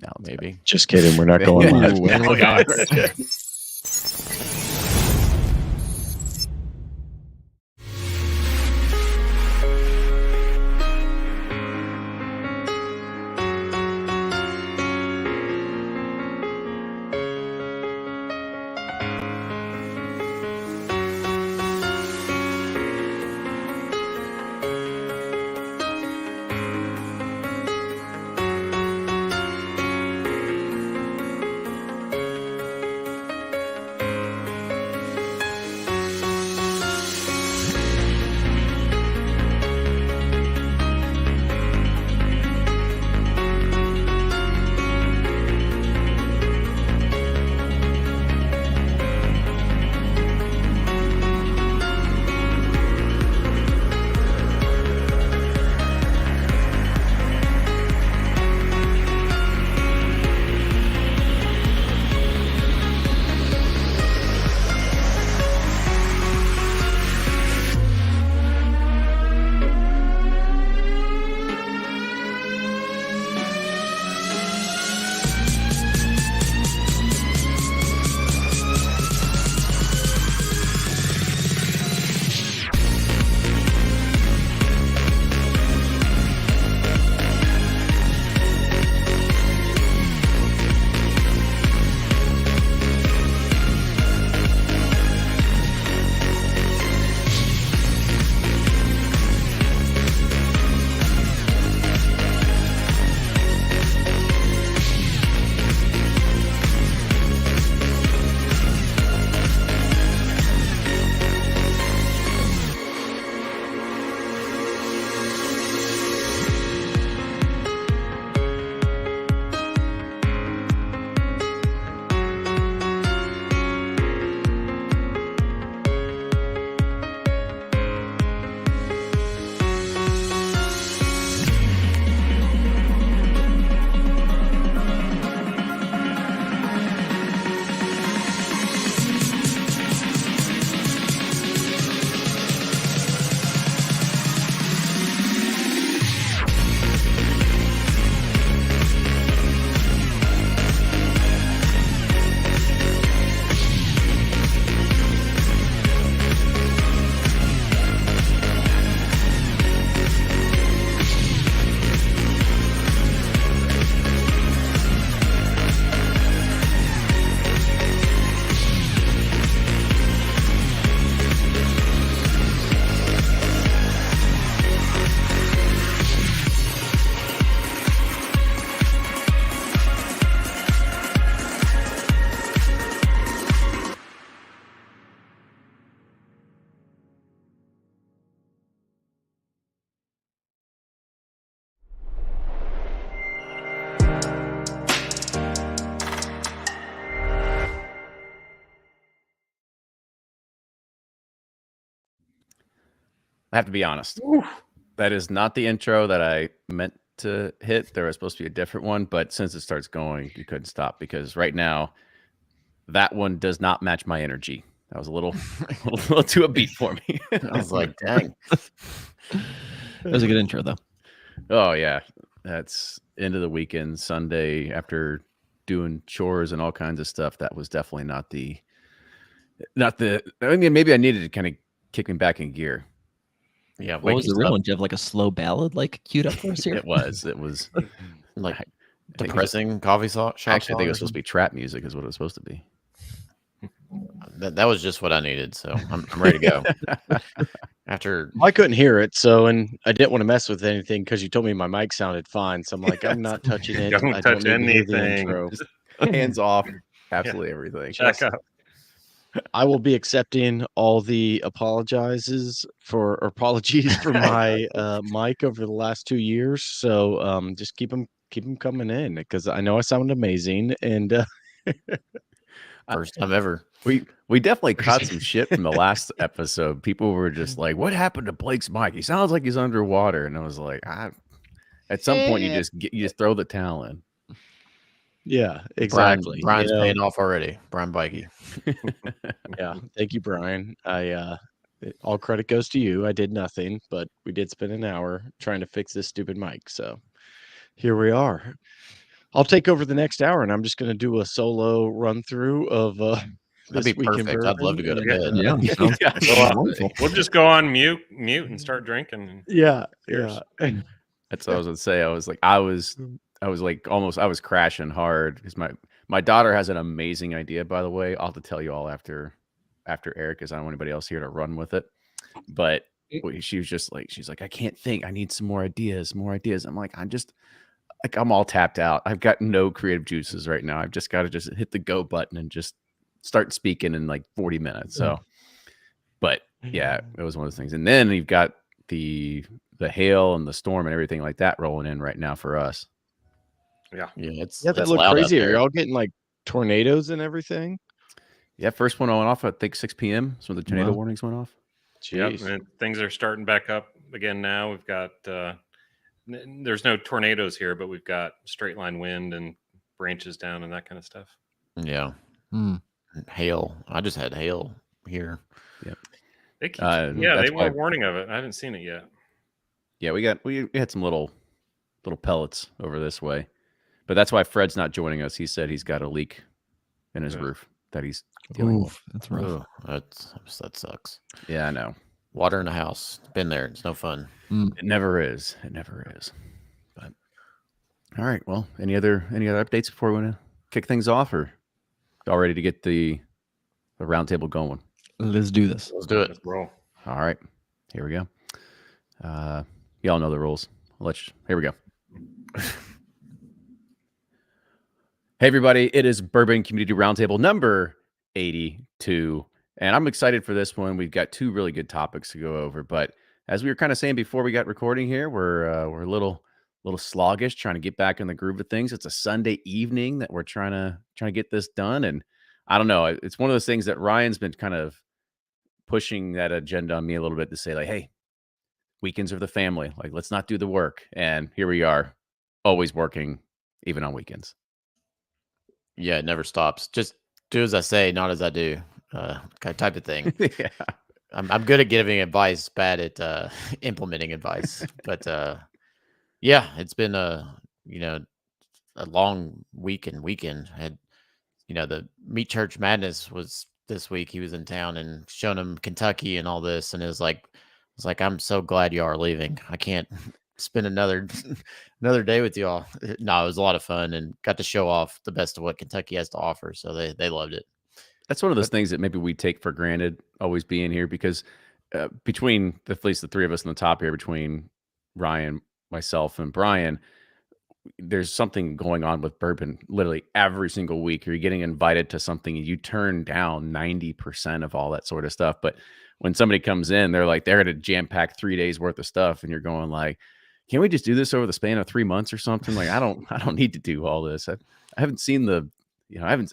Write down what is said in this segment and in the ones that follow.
No, maybe. Just kidding. We're not going live. Ooh, and we're gone. I have to be honest. That is not the intro that I meant to hit. There was supposed to be a different one, but since it starts going, you couldn't stop because right now, that one does not match my energy. That was a little too upbeat for me. I was like, dang. That was a good intro, though. Oh yeah, that's end of the weekend, Sunday after doing chores and all kinds of stuff. That was definitely not the. I mean, maybe I needed to kind of kick me back in gear. Yeah. What was the real one? Do you have like a slow ballad like queued up for us here? It was like I depressing coffee shop? Actually, I think it was supposed to be trap music, is what it was supposed to be. That was just what I needed, so I'm ready to go. After I couldn't hear it, and I didn't want to mess with anything because you told me my mic sounded fine. So I'm like, I'm not touching it. Don't I touch don't need to hear the anything. intro. Just hands off, absolutely everything. Check out. I will be accepting all the apologies for my mic over the last 2 years. So just keep them coming in because I know I sound amazing. And first time ever. We definitely caught some shit from the last episode. People were just like, "What happened to Blake's mic? He sounds like he's underwater." And I was like, at some point, you just throw the towel in. yeah, exactly. Brian's paying off already. Brian Bikey. Yeah, thank you, Brian. All credit goes to you. I did nothing, but we did spend an hour trying to fix this stupid mic. So here we are. I'll take over the next hour, and I'm just going to do a solo run through of That'd this be week in perfect. I'd love to bourbon. go to and, bed. Yeah, sounds Yeah. wonderful. We'll just go on mute and start drinking. And yeah. Cheers. That's what I was gonna say. I was like almost I was crashing hard because my daughter has an amazing idea, by the way. I'll have to tell you all after Eric, because I don't want anybody else here to run with it. But she was just like, she's like, I can't think. I need some more ideas, more ideas. I'm like, I'm all tapped out. I've got no creative juices right now. I've just got to just hit the go button and just start speaking in like 40 minutes. So, but yeah, it was one of those things. And then you've got the hail and the storm and everything like that rolling in right now for us. yeah, It's Yeah, that it's looked loud out crazy. Are there. y'all getting like tornadoes and everything? Yeah, first one went off at I think 6 p.m. So the tornado Wow. warnings went off. yep. Jeez. And things are starting back up again now. We've got there's no tornadoes here, but we've got straight line wind and branches down and that kind of stuff. Yeah. Mm. Hail. I just had hail here. They keep, That's they why- were warning of it. I haven't seen it yet. Yeah, we had some little pellets over this way, but that's why Fred's not joining us. He said he's got a leak in his Yeah. roof that he's dealing with. Oof, that's rough. Ugh, that sucks. Yeah, I know. Water in the house. Been there. It's no fun. It never is. It never is. But all right. Well, any other updates before we want to kick things off, or y'all ready to get the roundtable going? Let's do this. Let's do it. Let's roll. All right. Here we go. Y'all know the rules. Here we go. Hey, everybody. It is Bourbon Community Roundtable number 82. And I'm excited for this one. We've got two really good topics to go over. But as we were kind of saying before we got recording here, we're a little sluggish, trying to get back in the groove of things. It's a Sunday evening that we're trying to get this done. And I don't know. It's one of those things that Ryan's been kind of pushing that agenda on me a little bit to say, like, hey, weekends are the family. Like, let's not do the work. And here we are, always working, even on weekends. Yeah, it never stops. Just do as I say, not as I do. Type of thing. Yeah. I'm good at giving advice, bad at implementing advice. But yeah, it's been a long weekend. Had the Meat Church Madness was this week. He was in town and showing him Kentucky and all this, and it was like I'm so glad y'all are leaving. I can't spend another day with y'all. No, it was a lot of fun and got to show off the best of what Kentucky has to offer. So they loved it. That's one of those things that maybe we take for granted, always being here, because between at least the three of us on the top here, between Ryan, myself, and Brian, there's something going on with bourbon literally every single week. You're getting invited to something and you turn down 90% of all that sort of stuff. But when somebody comes in, they're going to jam pack 3 days worth of stuff. And you're going like, can we just do this over the span of 3 months or something? Like, I don't need to do all this. I haven't seen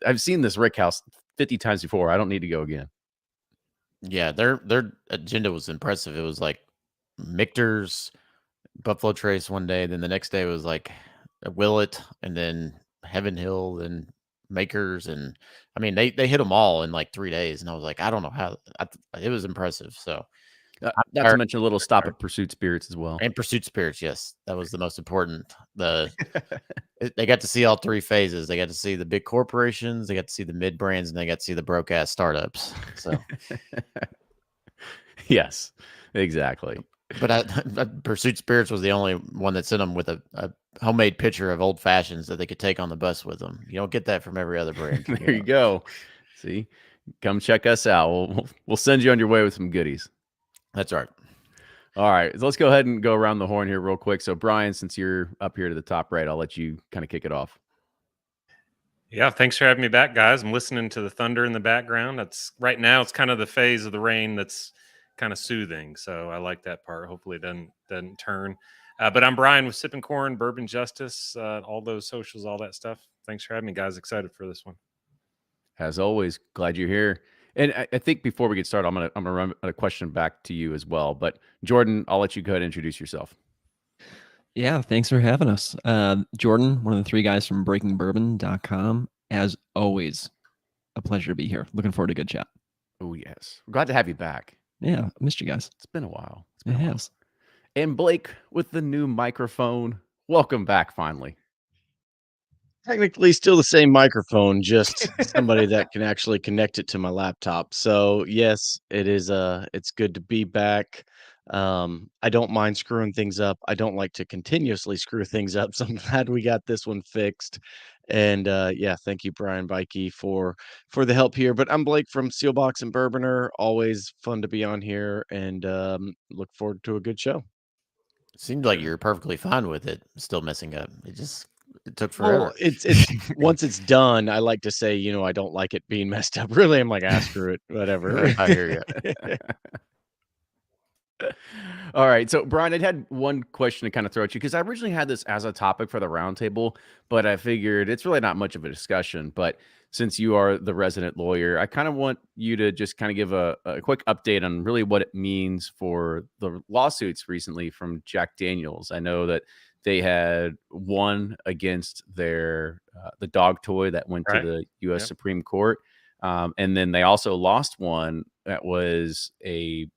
I've seen this Rick House 50 times before. I don't need to go again. Yeah, their agenda was impressive. It was like Michter's, Buffalo Trace one day, then the next day was like Willet, and then Heaven Hill, and Makers, and I mean they hit them all in like 3 days, and I was like, I don't know how. It was impressive. So not to mention a little stop at Pursuit Spirits as well. And Pursuit Spirits, yes, that was the most important. They got to see all three phases. They got to see the big corporations, they got to see the mid brands, and they got to see the broke ass startups. So yes, exactly. But Pursuit Spirits was the only one that sent them with a homemade pitcher of old fashions that they could take on the bus with them. You don't get that from every other brand. There you go. See, come check us out. We'll send you on your way with some goodies. That's right. All right, so let's go ahead and go around the horn here real quick. So, Brian, since you're up here to the top right, I'll let you kind of kick it off. Yeah, thanks for having me back, guys. I'm listening to the thunder in the background. That's right now. It's kind of the phase of the rain that's kind of soothing, so I like that part. Hopefully, it doesn't turn. But I'm Brian with Sipping Corn, Bourbon Justice, all those socials, all that stuff. Thanks for having me, guys. Excited for this one. As always, glad you're here. And I think before we get started, I'm gonna run a question back to you as well. But Jordan, I'll let you go ahead and introduce yourself. Yeah, thanks for having us. Jordan, one of the three guys from breakingbourbon.com. As always, a pleasure to be here. Looking forward to a good chat. Oh, yes. We're glad to have you back. Yeah, missed you guys. It's been a while. It has. And Blake with the new microphone. Welcome back, finally. Technically still the same microphone, just somebody that can actually connect it to my laptop. So yes, it is it's good to be back. I don't mind screwing things up. I don't like to continuously screw things up. So I'm glad we got this one fixed. And yeah, thank you, Brian Bikey, for the help here. But I'm Blake from Sealbox and Bourboner. Always fun to be on here, and look forward to a good show. It seemed like you were perfectly fine with it still messing up. It took Well, forever. it's once it's done, I like to say, I don't like it being messed up. Really, I'm like, screw it, whatever. I hear you. All right. So, Brian, I had one question to kind of throw at you because I originally had this as a topic for the roundtable, but I figured it's really not much of a discussion. But since you are the resident lawyer, I kind of want you to just kind of give a quick update on really what it means for the lawsuits recently from Jack Daniels. I know that they had one against their the dog toy that went Right. to the U.S. Yep. Supreme Court, and then they also lost one that was a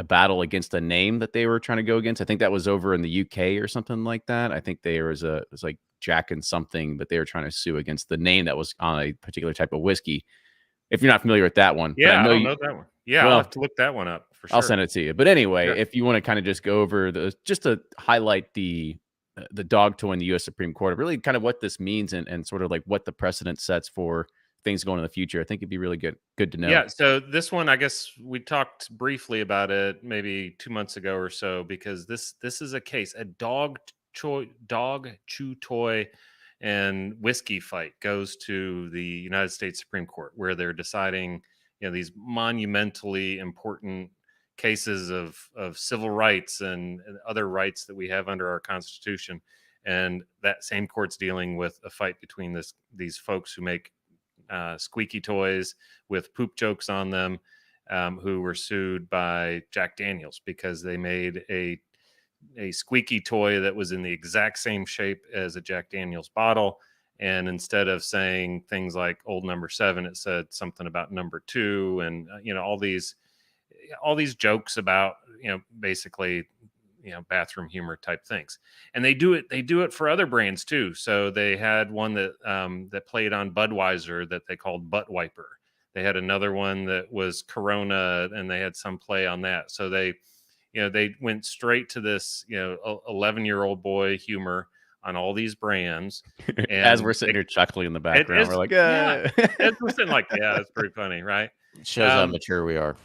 battle against a name that they were trying to go against. I think that was over in the UK or something like that. I think there was it was like Jack and something, but they were trying to sue against the name that was on a particular type of whiskey. If you're not familiar with that one, but Yeah, I know don't you, know that one. Yeah, well, I'll have to look that one up for sure. I'll send it to you. But anyway, Yeah. if you want to kind of just go over just to highlight the dog toy in the U.S. Supreme Court, really kind of what this means and sort of like what the precedent sets for things going in the future. I think it'd be really good to know. Yeah, so this one, I guess we talked briefly about it maybe 2 months ago or so, because this is a case, a dog chew toy and whiskey fight goes to the United States Supreme Court, where they're deciding, these monumentally important cases of civil rights and other rights that we have under our Constitution. And that same court's dealing with a fight between these folks who make squeaky toys with poop jokes on them, who were sued by Jack Daniels because they made a squeaky toy that was in the exact same shape as a Jack Daniels bottle. And instead of saying things like old number 7, it said something about number 2, and all these jokes about basically bathroom humor type things. And they do it for other brands too. So they had one that played on Budweiser that they called Butt Wiper. They had another one that was Corona, and they had some play on that. So they went straight to this 11-year-old boy humor on all these brands. And as we're sitting here chuckling in the background, we're like, as we're sitting like, yeah, that's pretty funny, right? Shows how mature we are.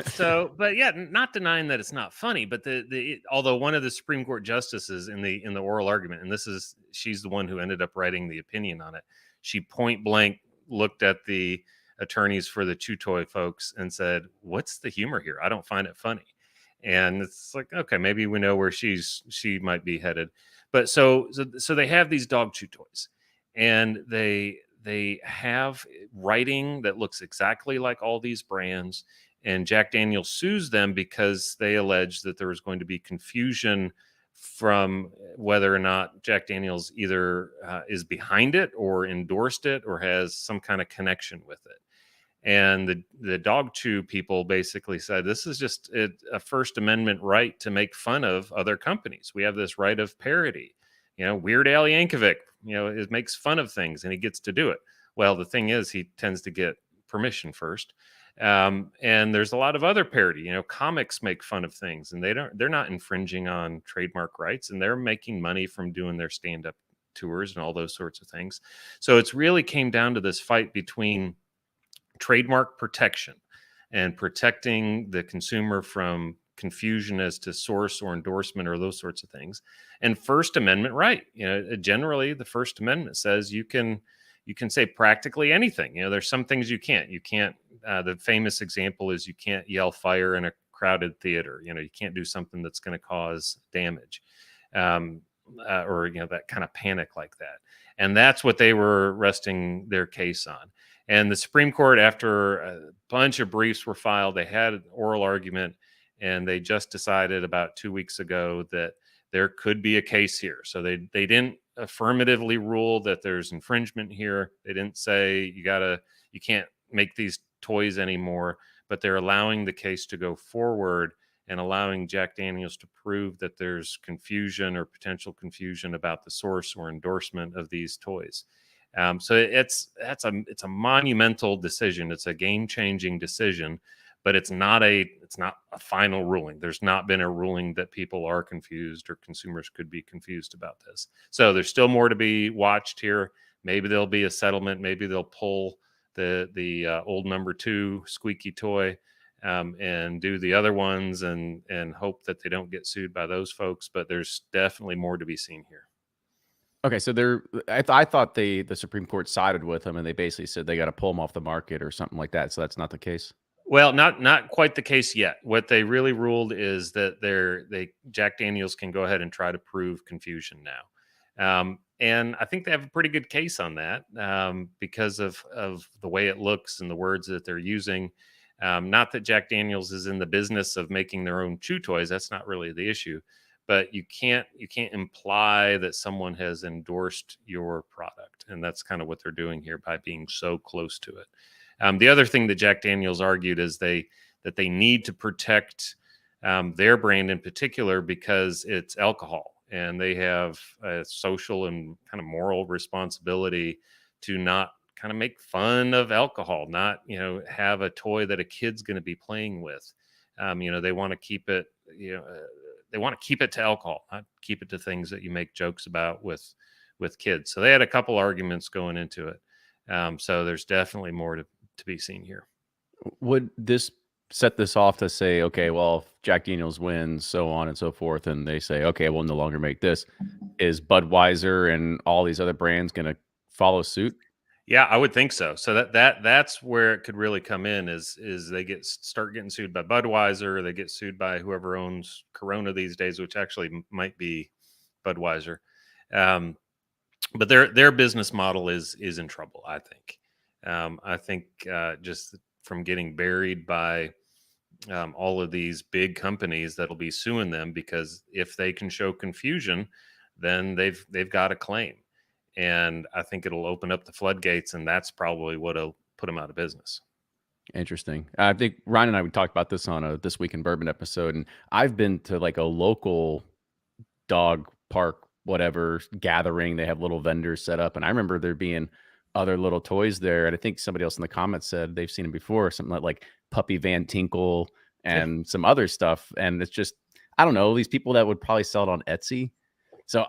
So, but yeah, not denying that it's not funny, but although one of the Supreme Court justices in the oral argument, and she's the one who ended up writing the opinion on it, she point blank looked at the attorneys for the chew toy folks and said, "What's the humor here? I don't find it funny." And it's like, okay, maybe we know where she might be headed. But so they have these dog chew toys, and they have writing that looks exactly like all these brands. And Jack Daniels sues them because they allege that there was going to be confusion from whether or not Jack Daniels either is behind it or endorsed it or has some kind of connection with it. And the dog chew people basically said, this is just a First Amendment right to make fun of other companies. We have this right of parody. Weird Al Yankovic, makes fun of things and he gets to do it. Well, the thing is, he tends to get permission first. And there's a lot of other parody. Comics make fun of things, and they're not infringing on trademark rights, and they're making money from doing their stand-up tours and all those sorts of things. So it's really came down to this fight between trademark protection and protecting the consumer from confusion as to source or endorsement or those sorts of things, and First Amendment right. Generally the First Amendment says you can say practically anything. There's some things you can't. The famous example is you can't yell fire in a crowded theater. You can't do something that's going to cause damage, or that kind of panic like that. And that's what they were resting their case on. And the Supreme Court, after a bunch of briefs were filed, they had an oral argument, and they just decided about 2 weeks ago that there could be a case here. So they didn't affirmatively rule that there's infringement here. They didn't say you can't make these toys anymore, but they're allowing the case to go forward and allowing Jack Daniels to prove that there's confusion or potential confusion about the source or endorsement of these toys. So it's a monumental decision. It's a game-changing decision, but it's not a final ruling. There's not been a ruling that people are confused or consumers could be confused about this. So there's still more to be watched here. Maybe there'll be a settlement. Maybe they'll pull the old number 2 squeaky toy and do the other ones and hope that they don't get sued by those folks. But there's definitely more to be seen here. Okay, so I thought the Supreme Court sided with them, and they basically said they got to pull them off the market or something like that. So that's not the case. Well, not quite the case yet. What they really ruled is that Jack Daniels can go ahead and try to prove confusion now, and I think they have a pretty good case on that because of the way it looks and the words that they're using. Not that Jack Daniels is in the business of making their own chew toys. That's not really the issue. But you can't imply that someone has endorsed your product, and that's kind of what they're doing here by being so close to it. The other thing that Jack Daniels argued is that they need to protect their brand in particular because it's alcohol, and they have a social and kind of moral responsibility to not kind of make fun of alcohol, not have a toy that a kid's going to be playing with. They want to keep it they want to keep it to alcohol, not keep it to things that you make jokes about with kids. So they had a couple arguments going into it. So there's definitely more to be seen here. Would this set this off to say, okay, well, if Jack Daniels wins, so on and so forth, and they say, okay, we'll no longer make this, is Budweiser and all these other brands going to follow suit? Yeah, I would think so. So that's where it could really come in is they start getting sued by Budweiser, they get sued by whoever owns Corona these days, which actually might be Budweiser. But their business model is in trouble, I think. I think just from getting buried by all of these big companies that'll be suing them, because if they can show confusion, then they've got a claim. And I think it'll open up the floodgates, and that's probably what'll put them out of business. Interesting. I think Ryan and I, we talked about this on a This Week in Bourbon episode, and I've been to like a local dog park, whatever, gathering. They have little vendors set up, and I remember there being other little toys there. And I think somebody else in the comments said they've seen them before, something like Puppy Van Tinkle and some other stuff. And it's just, I don't know, these people that would probably sell it on Etsy. So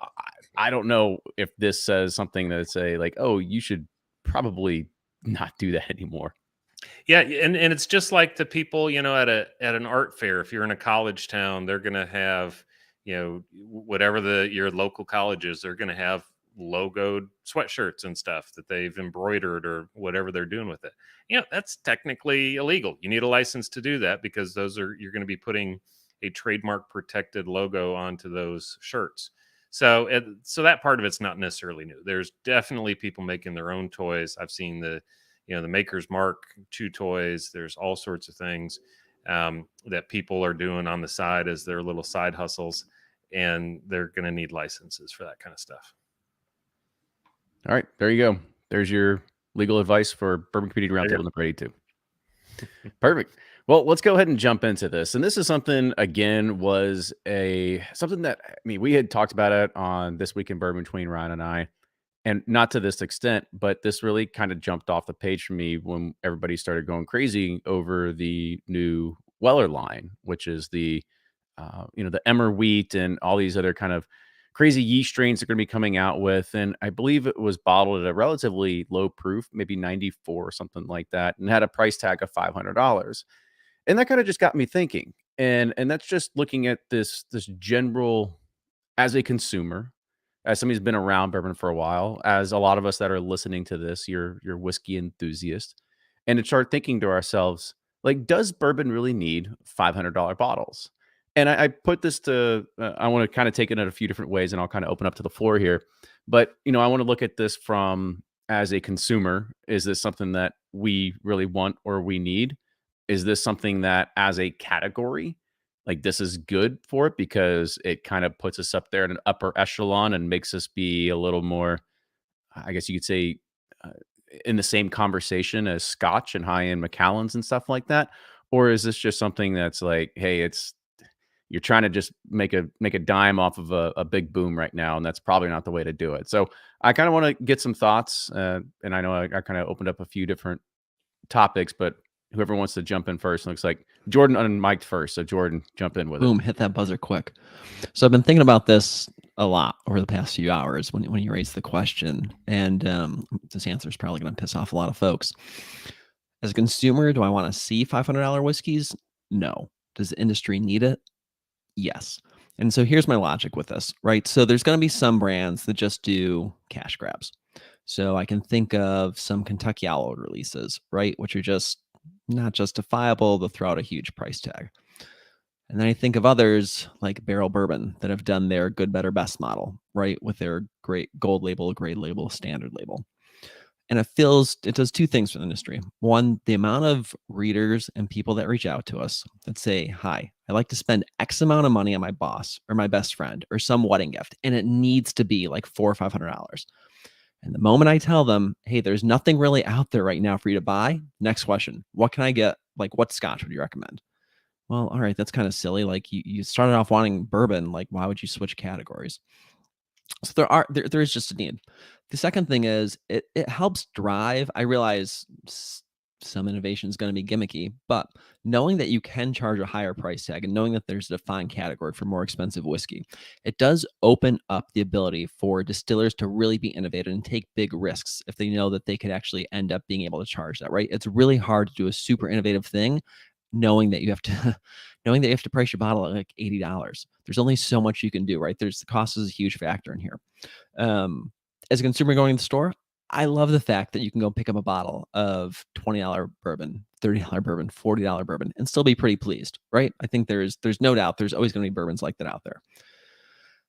I don't know if this says something that say like, oh, you should probably not do that anymore. Yeah, and it's just like the people, at an art fair. If you're in a college town, they're going to have, whatever your local college is, they're going to have logoed sweatshirts and stuff that they've embroidered or whatever they're doing with it. That's technically illegal. You need a license to do that because you're going to be putting a trademark protected logo onto those shirts. So that part of it's not necessarily new. There's definitely people making their own toys. I've seen the Maker's Mark chew toys. There's all sorts of things that people are doing on the side as their little side hustles, and they're going to need licenses for that kind of stuff. All right, there you go. There's your legal advice for Bourbon Community Roundtable number 82. Perfect. Well, let's go ahead and jump into this. And this is something, again, something that, we had talked about it on This Week in Bourbon between Ryan and I, and not to this extent, but this really kind of jumped off the page for me when everybody started going crazy over the new Weller line, which is the Emmer wheat and all these other kind of crazy yeast strains they're going to be coming out with. And I believe it was bottled at a relatively low proof, maybe 94 or something like that, and had a price tag of $500. And that kind of just got me thinking. And that's just looking at this general, as a consumer, as somebody who's been around bourbon for a while, as a lot of us that are listening to this, you're whiskey enthusiast, and to start thinking to ourselves, like, does bourbon really need $500 bottles? And I put this to, I want to kind of take it in a few different ways, and I'll kind of open up to the floor here. But, I want to look at this from, as a consumer, is this something that we really want or we need? Is this something that, as a category, like, this is good for it because it kind of puts us up there in an upper echelon and makes us be a little more, I guess you could say, in the same conversation as Scotch and high-end Macallans and stuff like that? Or is this just something that's like, hey, it's, you're trying to just make a dime off of a big boom right now, and that's probably not the way to do it. So I kind of want to get some thoughts, and I know I kind of opened up a few different topics, but whoever wants to jump in first. Looks like Jordan unmiked first, so Jordan, jump in with it. Boom, hit that buzzer quick. So I've been thinking about this a lot over the past few hours when you raised the question, and this answer is probably going to piss off a lot of folks. As a consumer, do I want to see $500 whiskeys? No. Does the industry need it? Yes. And so here's my logic with this, right? So there's going to be some brands that just do cash grabs. So I can think of some Kentucky Owl releases, right? Which are just not justifiable. They'll throw out a huge price tag. And then I think of others like Barrel Bourbon that have done their good, better, best model, right? With their great gold label, grade label, standard label. And it does two things for the industry. One, the amount of readers and people that reach out to us that say, hi, I like to spend X amount of money on my boss or my best friend or some wedding gift, and it needs to be like $400 or $500. And the moment I tell them, hey, there's nothing really out there right now for you to buy, next question, what can I get? Like, what scotch would you recommend? Well, all right, that's kind of silly. Like you started off wanting bourbon. Like, why would you switch categories? So there is just a need. The second thing is it helps drive. I realize some innovation is going to be gimmicky, but knowing that you can charge a higher price tag and knowing that there's a defined category for more expensive whiskey, it does open up the ability for distillers to really be innovative and take big risks if they know that they could actually end up being able to charge that, right? It's really hard to do a super innovative thing knowing that you have to price your bottle at like $80. There's only so much you can do, right? The cost is a huge factor in here. As a consumer going to the store, I love the fact that you can go pick up a bottle of $20 bourbon, $30 bourbon, $40 bourbon, and still be pretty pleased, right? I think there's no doubt there's always going to be bourbons like that out there.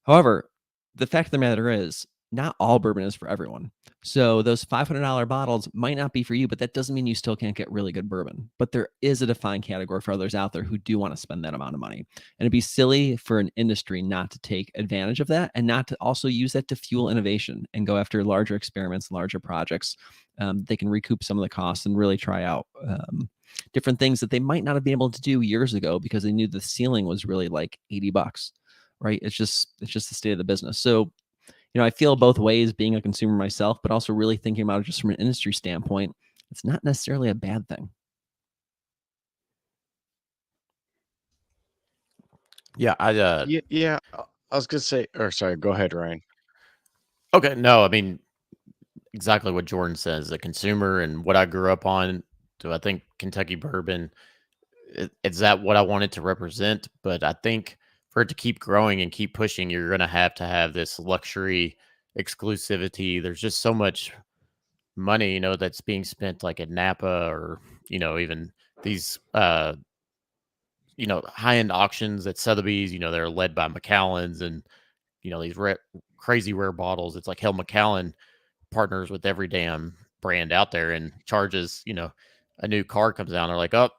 However, the fact of the matter is, not all bourbon is for everyone. So those $500 bottles might not be for you, but that doesn't mean you still can't get really good bourbon. But there is a defined category for others out there who do want to spend that amount of money. And it'd be silly for an industry not to take advantage of that and not to also use that to fuel innovation and go after larger experiments, larger projects. They can recoup some of the costs and really try out different things that they might not have been able to do years ago because they knew the ceiling was really like $80, right? It's just the state of the business. So I feel both ways being a consumer myself, but also really thinking about it just from an industry standpoint. It's not necessarily a bad thing. Yeah, Yeah. I was gonna say, or sorry, go ahead, Ryan. okay, no, I mean exactly what Jordan says. A consumer and what I grew up on. Do I think Kentucky bourbon is that what I wanted to represent? But I think for it to keep growing and keep pushing, you're going to have this luxury exclusivity. There's just so much money, that's being spent like at Napa or, even these, high-end auctions at Sotheby's, they're led by Macallan's and, these crazy rare bottles. It's like hell, Macallan partners with every damn brand out there and charges, a new car comes out and they're like, oh,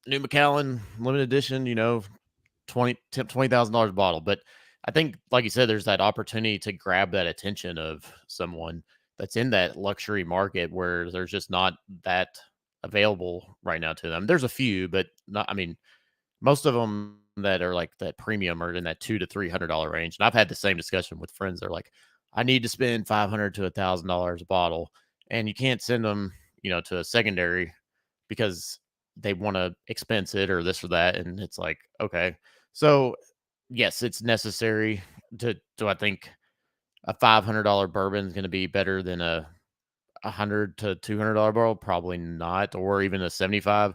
new Macallan limited edition, $20,000 bottle. But I think, like you said, there's that opportunity to grab that attention of someone that's in that luxury market where there's just not that available right now to them. There's a few, but not, I mean, most of them that are like that premium are in that $200 to $300 range. And I've had the same discussion with friends. They're like, I need to spend $500 to $1,000 a bottle, and you can't send them, to a secondary because they want to expense it or this or that. And it's like, okay, so yes, it's necessary do I think a $500 bourbon is going to be better than a $100 to $200 bottle? Probably not, or even a 75.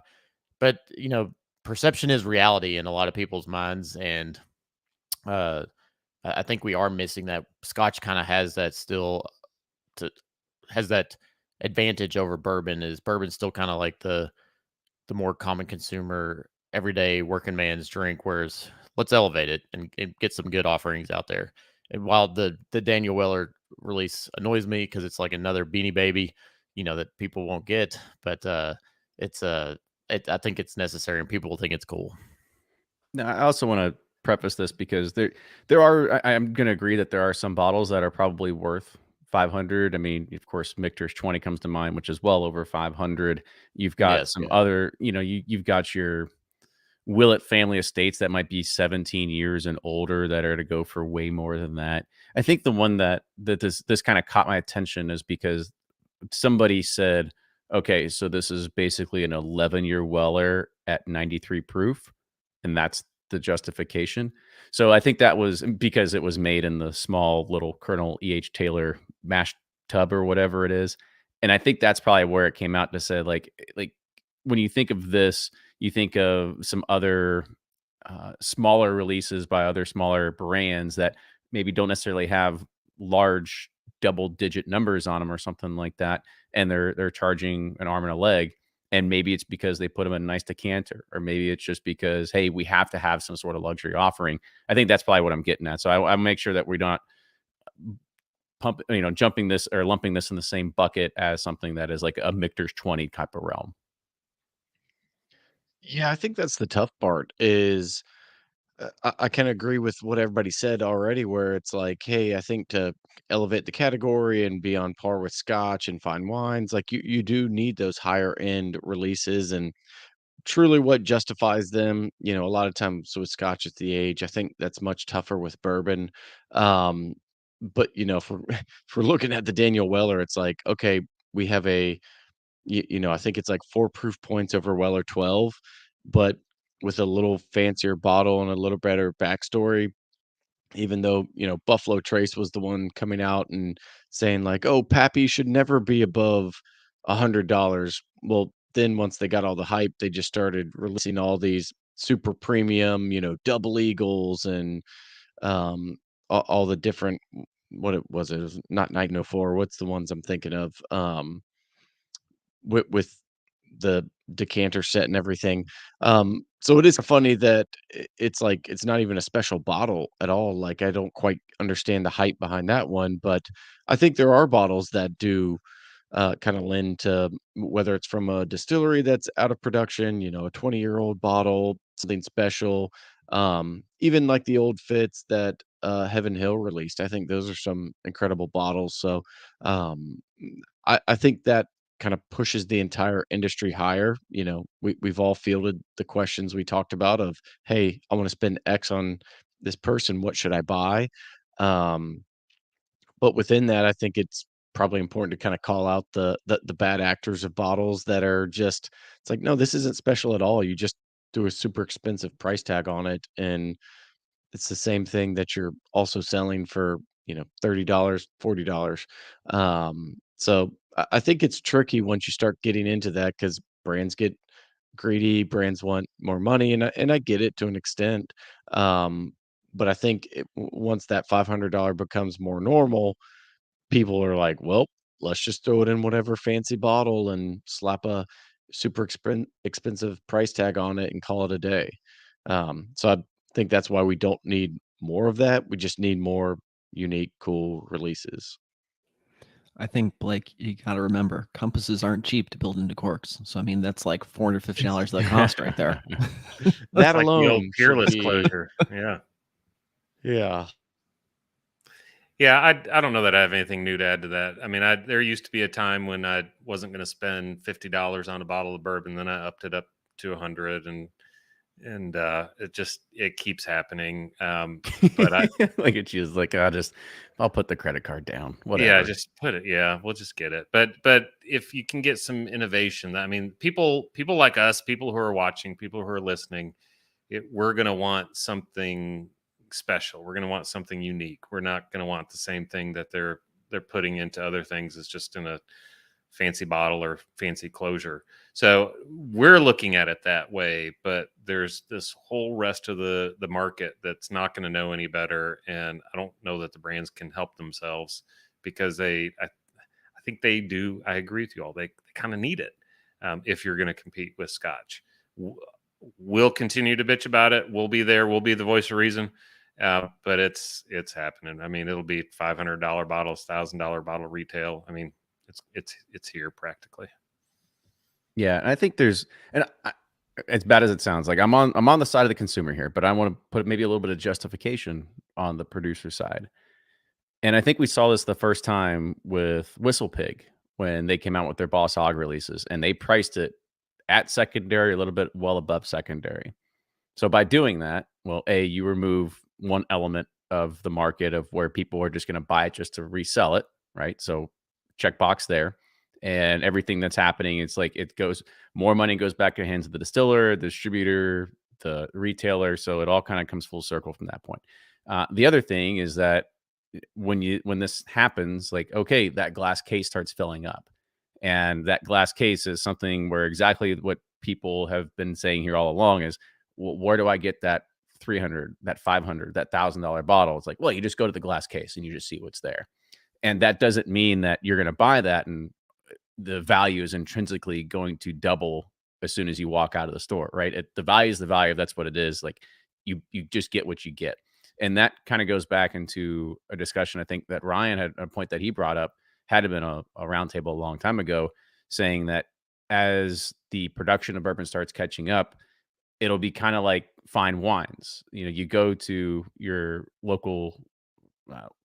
But perception is reality in a lot of people's minds, and I think we are missing that. Scotch kind of has that has that advantage over bourbon. Is bourbon still kind of like the more common consumer, everyday working man's drink, whereas let's elevate it and get some good offerings out there. And while the Daniel Weller release annoys me because it's like another Beanie Baby, that people won't get, but I think it's necessary and people will think it's cool. Now, I also want to preface this because there are, I'm going to agree that there are some bottles that are probably worth 500. I mean, of course, Michter's 20 comes to mind, which is well over 500. You've got some other, you've got your Willet family estates that might be 17 years and older that are to go for way more than that. I think the one that this kind of caught my attention is because somebody said, okay, so this is basically an 11-year Weller at 93 proof, and that's the justification. So I think that was because it was made in the small little Colonel E.H. Taylor mash tub or whatever it is. And I think that's probably where it came out to say, like when you think of this, you think of some other smaller releases by other smaller brands that maybe don't necessarily have large double-digit numbers on them or something like that, and they're charging an arm and a leg. And maybe it's because they put them in a nice decanter, or maybe it's just because, hey, we have to have some sort of luxury offering. I think that's probably what I'm getting at. So I make sure that we're not jumping this or lumping this in the same bucket as something that is like a Michter's 20 type of realm. Yeah, I think that's the tough part is I can agree with what everybody said already, where it's like, hey, I think to elevate the category and be on par with Scotch and fine wines, like you do need those higher end releases and truly what justifies them. A lot of times with Scotch, it's the age. I think that's much tougher with bourbon. Um, but if we're if we're looking at the Daniel Weller, it's like, okay, we have I think it's like 4 proof points over Weller 12, but with a little fancier bottle and a little better backstory, even though, Buffalo Trace was the one coming out and saying like, "Oh, Pappy should never be above $100." Well, then once they got all the hype, they just started releasing all these super premium, double eagles and all the different what it was not 1904. What's the ones I'm thinking of? With the decanter set and everything. So it is funny that it's like it's not even a special bottle at all. Like I don't quite understand the hype behind that one, but I think there are bottles that do kind of lend to whether it's from a distillery that's out of production, a 20-year-old bottle, something special. Even like the old fits that Heaven Hill released. I think those are some incredible bottles. So um, I think that kind of pushes the entire industry higher. We've all fielded the questions we talked about of, hey, I want to spend X on this person. What should I buy? Um, but within that, I think it's probably important to kind of call out the bad actors of bottles that are just, it's like, no, this isn't special at all. You just do a super expensive price tag on it. And it's the same thing that you're also selling for, $30, $40. So I think it's tricky once you start getting into that because brands get greedy, brands want more money, and I get it to an extent. But I think once that $500 becomes more normal, people are like, well, let's just throw it in whatever fancy bottle and slap a super expensive price tag on it and call it a day. So I think that's why we don't need more of that. We just need more unique, cool releases. I think, Blake, you got to remember compasses aren't cheap to build into corks. So, I mean, that's like $450 of the cost right there. That Like the old alone should peerless be, closure. Yeah. yeah. Yeah, I don't know that I have anything new to add to that. I mean, there used to be a time when I wasn't going to spend $50 on a bottle of bourbon, then I upped it up to 100, and it keeps happening. But I Look at you, it's like I'll put the credit card down. Whatever. yeah, just put it. Yeah, we'll just get it. But if you can get some innovation, I mean, people like us, people who are watching, people who are listening, we're going to want something special. We're going to want something unique. We're not going to want the same thing that they're putting into other things. It's just in a fancy bottle or fancy closure. So we're looking at it that way, but there's this whole rest of the market that's not going to know any better. And I don't know that the brands can help themselves because I think they do. I agree with you all. They kind of need it if you're going to compete with Scotch. We'll continue to bitch about it. We'll be there. We'll be the voice of reason. But it's happening. I mean, it'll be $500 bottles, $1,000 bottle retail. I mean, it's here practically. Yeah, and I think as bad as it sounds, like I'm on the side of the consumer here, but I want to put maybe a little bit of justification on the producer side. And I think we saw this the first time with Whistle Pig when they came out with their Boss Hog releases, and they priced it at secondary a little bit well above secondary. So by doing that, well, you remove one element of the market of where people are just going to buy it just to resell it, right? So checkbox there. And everything that's happening, it's like it goes, more money goes back to the hands of the distiller, the distributor, the retailer. So it all kind of comes full circle from that point. The other thing is that when this happens, like, okay, that glass case starts filling up. And that glass case is something where exactly what people have been saying here all along is, well, where do I get that 300, that 500, that $1,000 bottle? It's like, well, you just go to the glass case and you just see what's there. And that doesn't mean that you're going to buy that and the value is intrinsically going to double as soon as you walk out of the store, right? The value is the value. That's what it is. Like you just get what you get. And that kind of goes back into a discussion. I think that Ryan had a point that he brought up, had been a roundtable a long time ago, saying that as the production of bourbon starts catching up, it'll be kind of like fine wines. You know, you go to your local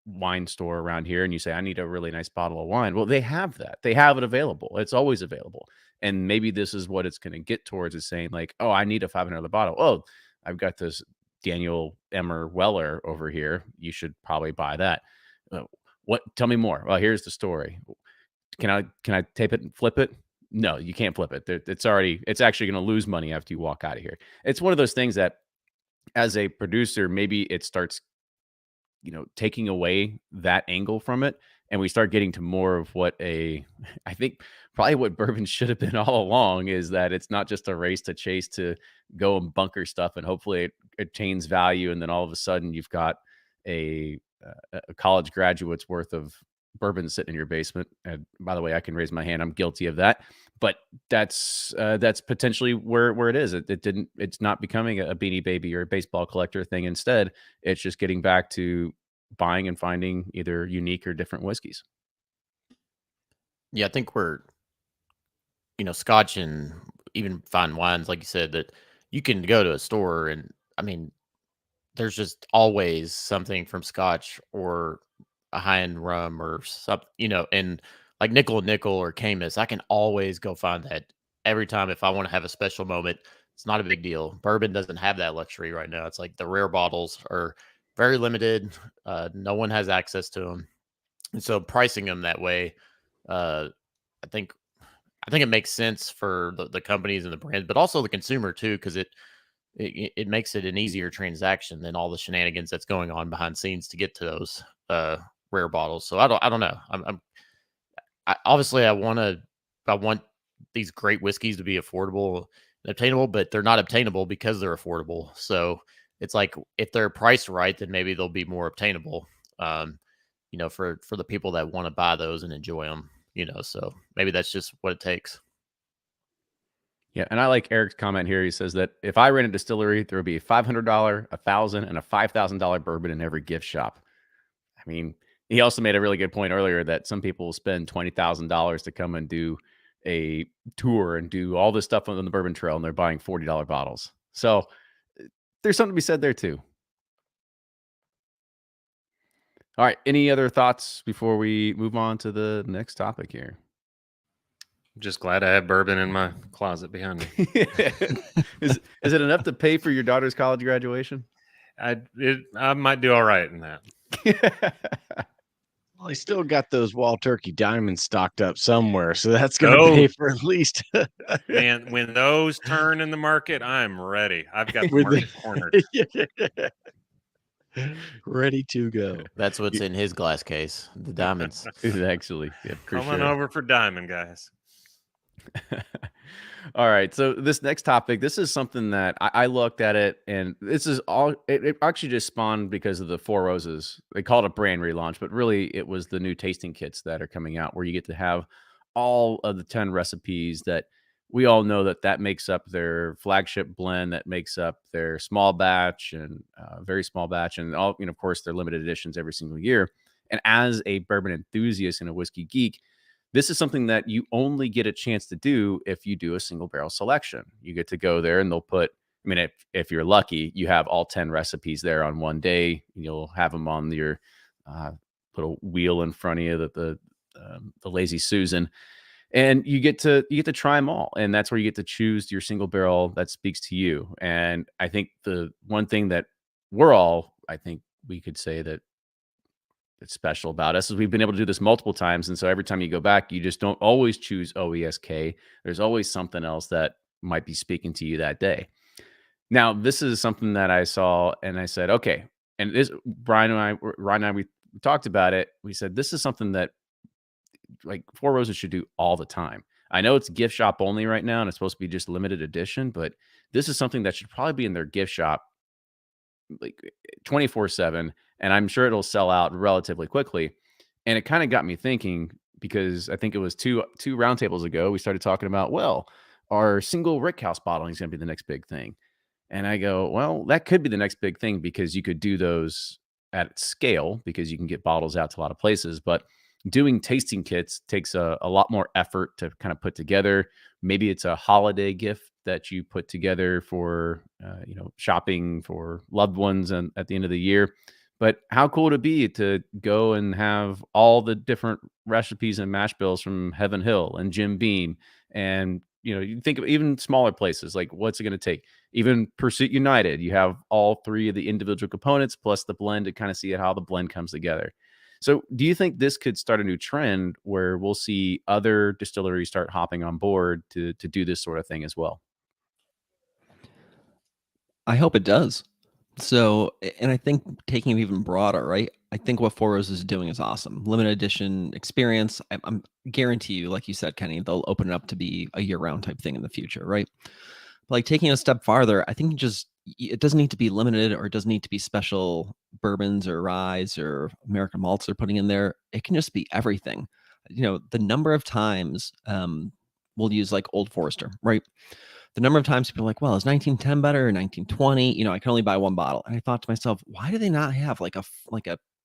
wine store around here and you say, I need a really nice bottle of wine. Well, they have that. They have it available. It's always available. And maybe this is what it's going to get towards, is saying like, oh, I need a $500 bottle. Oh, I've got this Daniel Emmer Weller over here. You should probably buy that. What? Tell me more. Well, here's the story. Can I tape it and flip it? No, you can't flip it. It's actually going to lose money after you walk out of here. It's one of those things that as a producer, maybe it starts, taking away that angle from it. And we start getting to more of what I think probably what bourbon should have been all along, is that it's not just a race to chase to go and bunker stuff. And hopefully it attains value. And then all of a sudden you've got a college graduate's worth of bourbon sitting in your basement. And by the way, I can raise my hand. I'm guilty of that. But that's potentially where it is. It's not becoming a Beanie Baby or a baseball collector thing. Instead, it's just getting back to buying and finding either unique or different whiskeys. Yeah, I think we're, Scotch and even fine wines, like you said, that you can go to a store and, I mean, there's just always something from Scotch or a high-end rum or something, and like Nickel and Nickel or Camus, I can always go find that every time if I want to have a special moment. It's not a big deal. Bourbon doesn't have that luxury right now. It's like the rare bottles are very limited. No one has access to them. And so pricing them that way, I think it makes sense for the companies and the brands, but also the consumer too, because it makes it an easier transaction than all the shenanigans that's going on behind scenes to get to those rare bottles. So I don't know. Obviously I want these great whiskeys to be affordable and obtainable, but they're not obtainable because they're affordable. So it's like, if they're priced right, then maybe they'll be more obtainable, for the people that want to buy those and enjoy them, so maybe that's just what it takes. Yeah, and I like Eric's comment here. He says that if I ran a distillery, there would be a $500, $1,000, and a $5,000 bourbon in every gift shop. I mean, he also made a really good point earlier that some people spend $20,000 to come and do a tour and do all this stuff on the bourbon trail, and they're buying $40 bottles. So there's something to be said there too. All right. Any other thoughts before we move on to the next topic here? I'm just glad I have bourbon in my closet behind me. Is it enough to pay for your daughter's college graduation? I might do all right in that. Well, he still got those Wild Turkey diamonds stocked up somewhere, so that's going to pay for at least. Man, when those turn in the market, I'm ready. I've got the market cornered. Ready to go. That's what's in his glass case, the diamonds. Actually, yeah, Coming over for diamond, guys. All right. So this next topic, this is something that I looked at it, and this is all, it actually just spawned because of the Four Roses. They call it a brand relaunch, but really it was the new tasting kits that are coming out where you get to have all of the 10 recipes that we all know that makes up their flagship blend, that makes up their small batch and very small batch, and all, of course, their limited editions every single year. And as a bourbon enthusiast and a whiskey geek, this is something that you only get a chance to do if you do a single barrel selection. You get to go there and they'll put, I mean, if you're lucky, you have all 10 recipes there on one day. You'll have them on your little wheel in front of you, the Lazy Susan. and you get to try them all, and that's where you get to choose your single barrel that speaks to you. And I think the one thing that I think we could say that it's special about us is we've been able to do this multiple times, and so every time you go back, you just don't always choose OESK. There's always something else that might be speaking to you that day. Now, this is something that I saw, and I said, okay. And this, Ryan and I, we talked about it. We said this is something that like Four Roses should do all the time. I know it's gift shop only right now, and it's supposed to be just limited edition, but this is something that should probably be in their gift shop like 24/7, and I'm sure it'll sell out relatively quickly. And it kind of got me thinking, because I think it was two roundtables ago we started talking about, well, our single rickhouse bottling is going to be the next big thing. And I go, well, that could be the next big thing, because you could do those at scale because you can get bottles out to a lot of places. But doing tasting kits takes a lot more effort to kind of put together. Maybe it's a holiday gift that you put together for, shopping for loved ones and at the end of the year. But how cool would it be to go and have all the different recipes and mash bills from Heaven Hill and Jim Beam? And, you think of even smaller places, like what's it going to take? Even Pursuit United, you have all three of the individual components plus the blend to kind of see how the blend comes together. So do you think this could start a new trend where we'll see other distilleries start hopping on board to do this sort of thing as well? I hope it does. So, and I think taking it even broader, right? I think what Four Roses is doing is awesome. Limited edition experience. I'm guarantee you, like you said, Kenny, they'll open it up to be a year-round type thing in the future, right? But like taking it a step farther, I think it doesn't need to be limited, or it doesn't need to be special bourbons or ryes or American malts they're putting in there. It can just be everything. The number of times we'll use like Old Forester, right? The number of times people are like, well, is 1910 better or 1920? I can only buy one bottle. And I thought to myself, why do they not have like a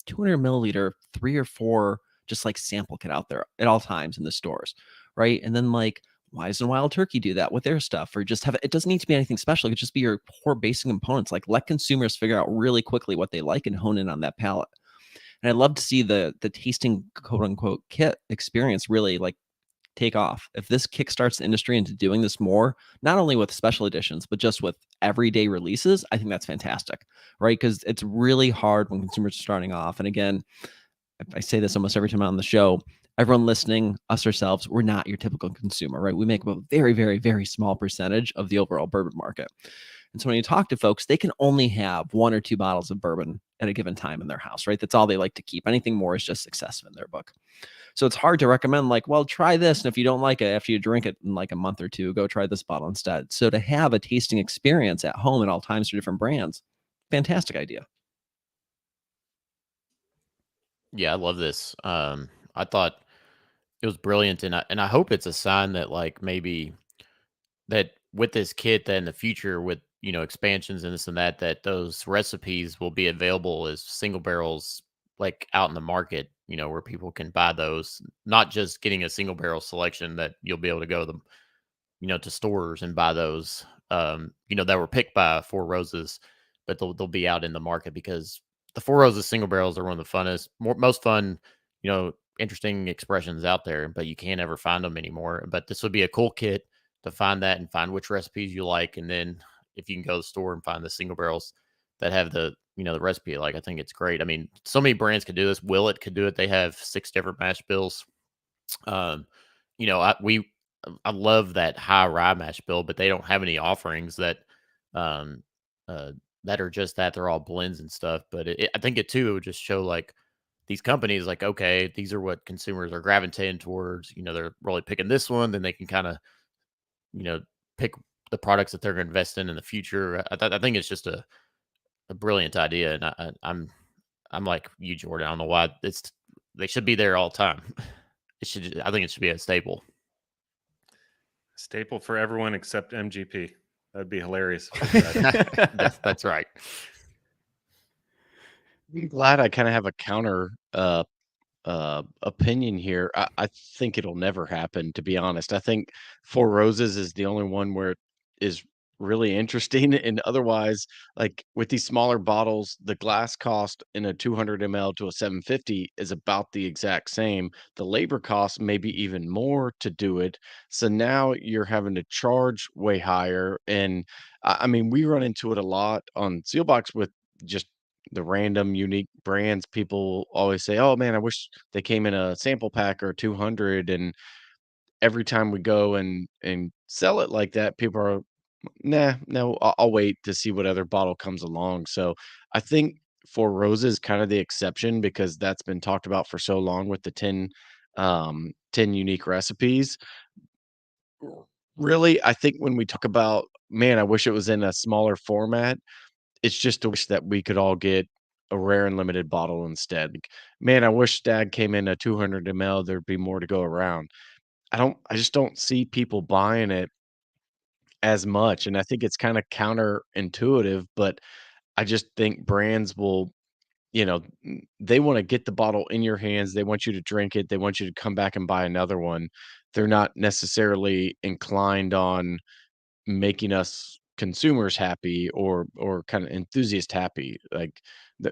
200 milliliter, 3 or 4 just like sample kit out there at all times in the stores, right? And then like, why doesn't Wild Turkey do that with their stuff? Or just have it doesn't need to be anything special. It could just be your core basic components. Like let consumers figure out really quickly what they like and hone in on that palate. And I'd love to see the tasting quote unquote kit experience really like take off. If this kickstarts the industry into doing this more, not only with special editions, but just with everyday releases, I think that's fantastic, right? Because it's really hard when consumers are starting off. And again, I say this almost every time I'm on the show, everyone listening, us ourselves, we're not your typical consumer, right? We make up a very, very, very small percentage of the overall bourbon market. And so when you talk to folks, they can only have 1 or 2 bottles of bourbon at a given time in their house, right? That's all they like to keep. Anything more is just excessive in their book. So it's hard to recommend like, well, try this. And if you don't like it after you drink it in like a month or two, go try this bottle instead. So to have a tasting experience at home at all times for different brands, fantastic idea. Yeah, I love this. I thought it was brilliant, and I hope it's a sign that like maybe that with this kit, that in the future with expansions and this and that those recipes will be available as single barrels like out in the market, where people can buy those, not just getting a single barrel selection that you'll be able to go to to stores and buy those that were picked by Four Roses, but they'll be out in the market, because the Four Roses single barrels are one of the funnest, most fun, interesting expressions out there, but you can't ever find them anymore. But this would be a cool kit to find that and find which recipes you like. And then if you can go to the store and find the single barrels that have the the recipe, like, I think it's great. I mean, so many brands could do this. Willet could do it. They have 6 different mash bills. Um, I love that high rye mash bill, but they don't have any offerings um that are just that. They're all blends and stuff. But I think it would just show like these companies like, okay, these are what consumers are gravitating towards. They're really picking this one, then they can kind of pick the products that they're going to invest in the future. I think it's just a brilliant idea, and I'm like you, Jordan. I don't know why they should be there all the time. I think it should be a staple. Staple for everyone except MGP. That'd be hilarious. That's right. I'm glad I kind of have a counter opinion here. I think it'll never happen, to be honest. I think Four Roses is the only one where it is really interesting. And otherwise, like with these smaller bottles, the glass cost in a 200 ml to a 750 is about the exact same. The labor cost may be even more to do it. So now you're having to charge way higher. And I mean, we run into it a lot on Sealbox with just the random unique brands. People always say, "Oh man, I wish they came in a sample pack or 200." And every time we go and sell it like that, people are, "Nah, no, I'll wait to see what other bottle comes along." So I think Four Roses kind of the exception because that's been talked about for so long with the 10 unique recipes. Really, I think when we talk about, man, I wish it was in a smaller format, it's just a wish that we could all get a rare and limited bottle instead. Like, man, I wish Stag came in a 200 ml, there'd be more to go around. I just don't see people buying it as much, and I think it's kinda counterintuitive, but I just think brands will, they wanna get the bottle in your hands, they want you to drink it, they want you to come back and buy another one. They're not necessarily inclined on making us consumers happy or kinda enthusiast happy. Like,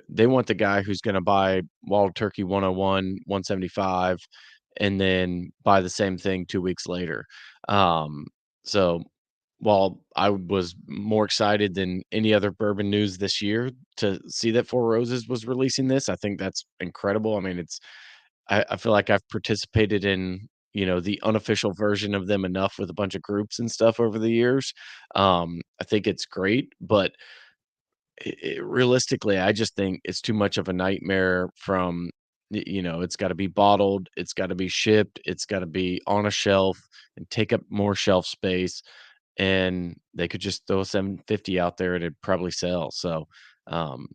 they want the guy who's gonna buy Wild Turkey 101, 175, and then buy the same thing 2 weeks later. Um, so while I was more excited than any other bourbon news this year to see that Four Roses was releasing this, I think that's incredible. I mean, I feel like I've participated in, the unofficial version of them enough with a bunch of groups and stuff over the years. I think it's great, but realistically, I just think it's too much of a nightmare from, it's got to be bottled, it's got to be shipped, it's got to be on a shelf and take up more shelf space. And they could just throw a 750 out there and it'd probably sell. So, um,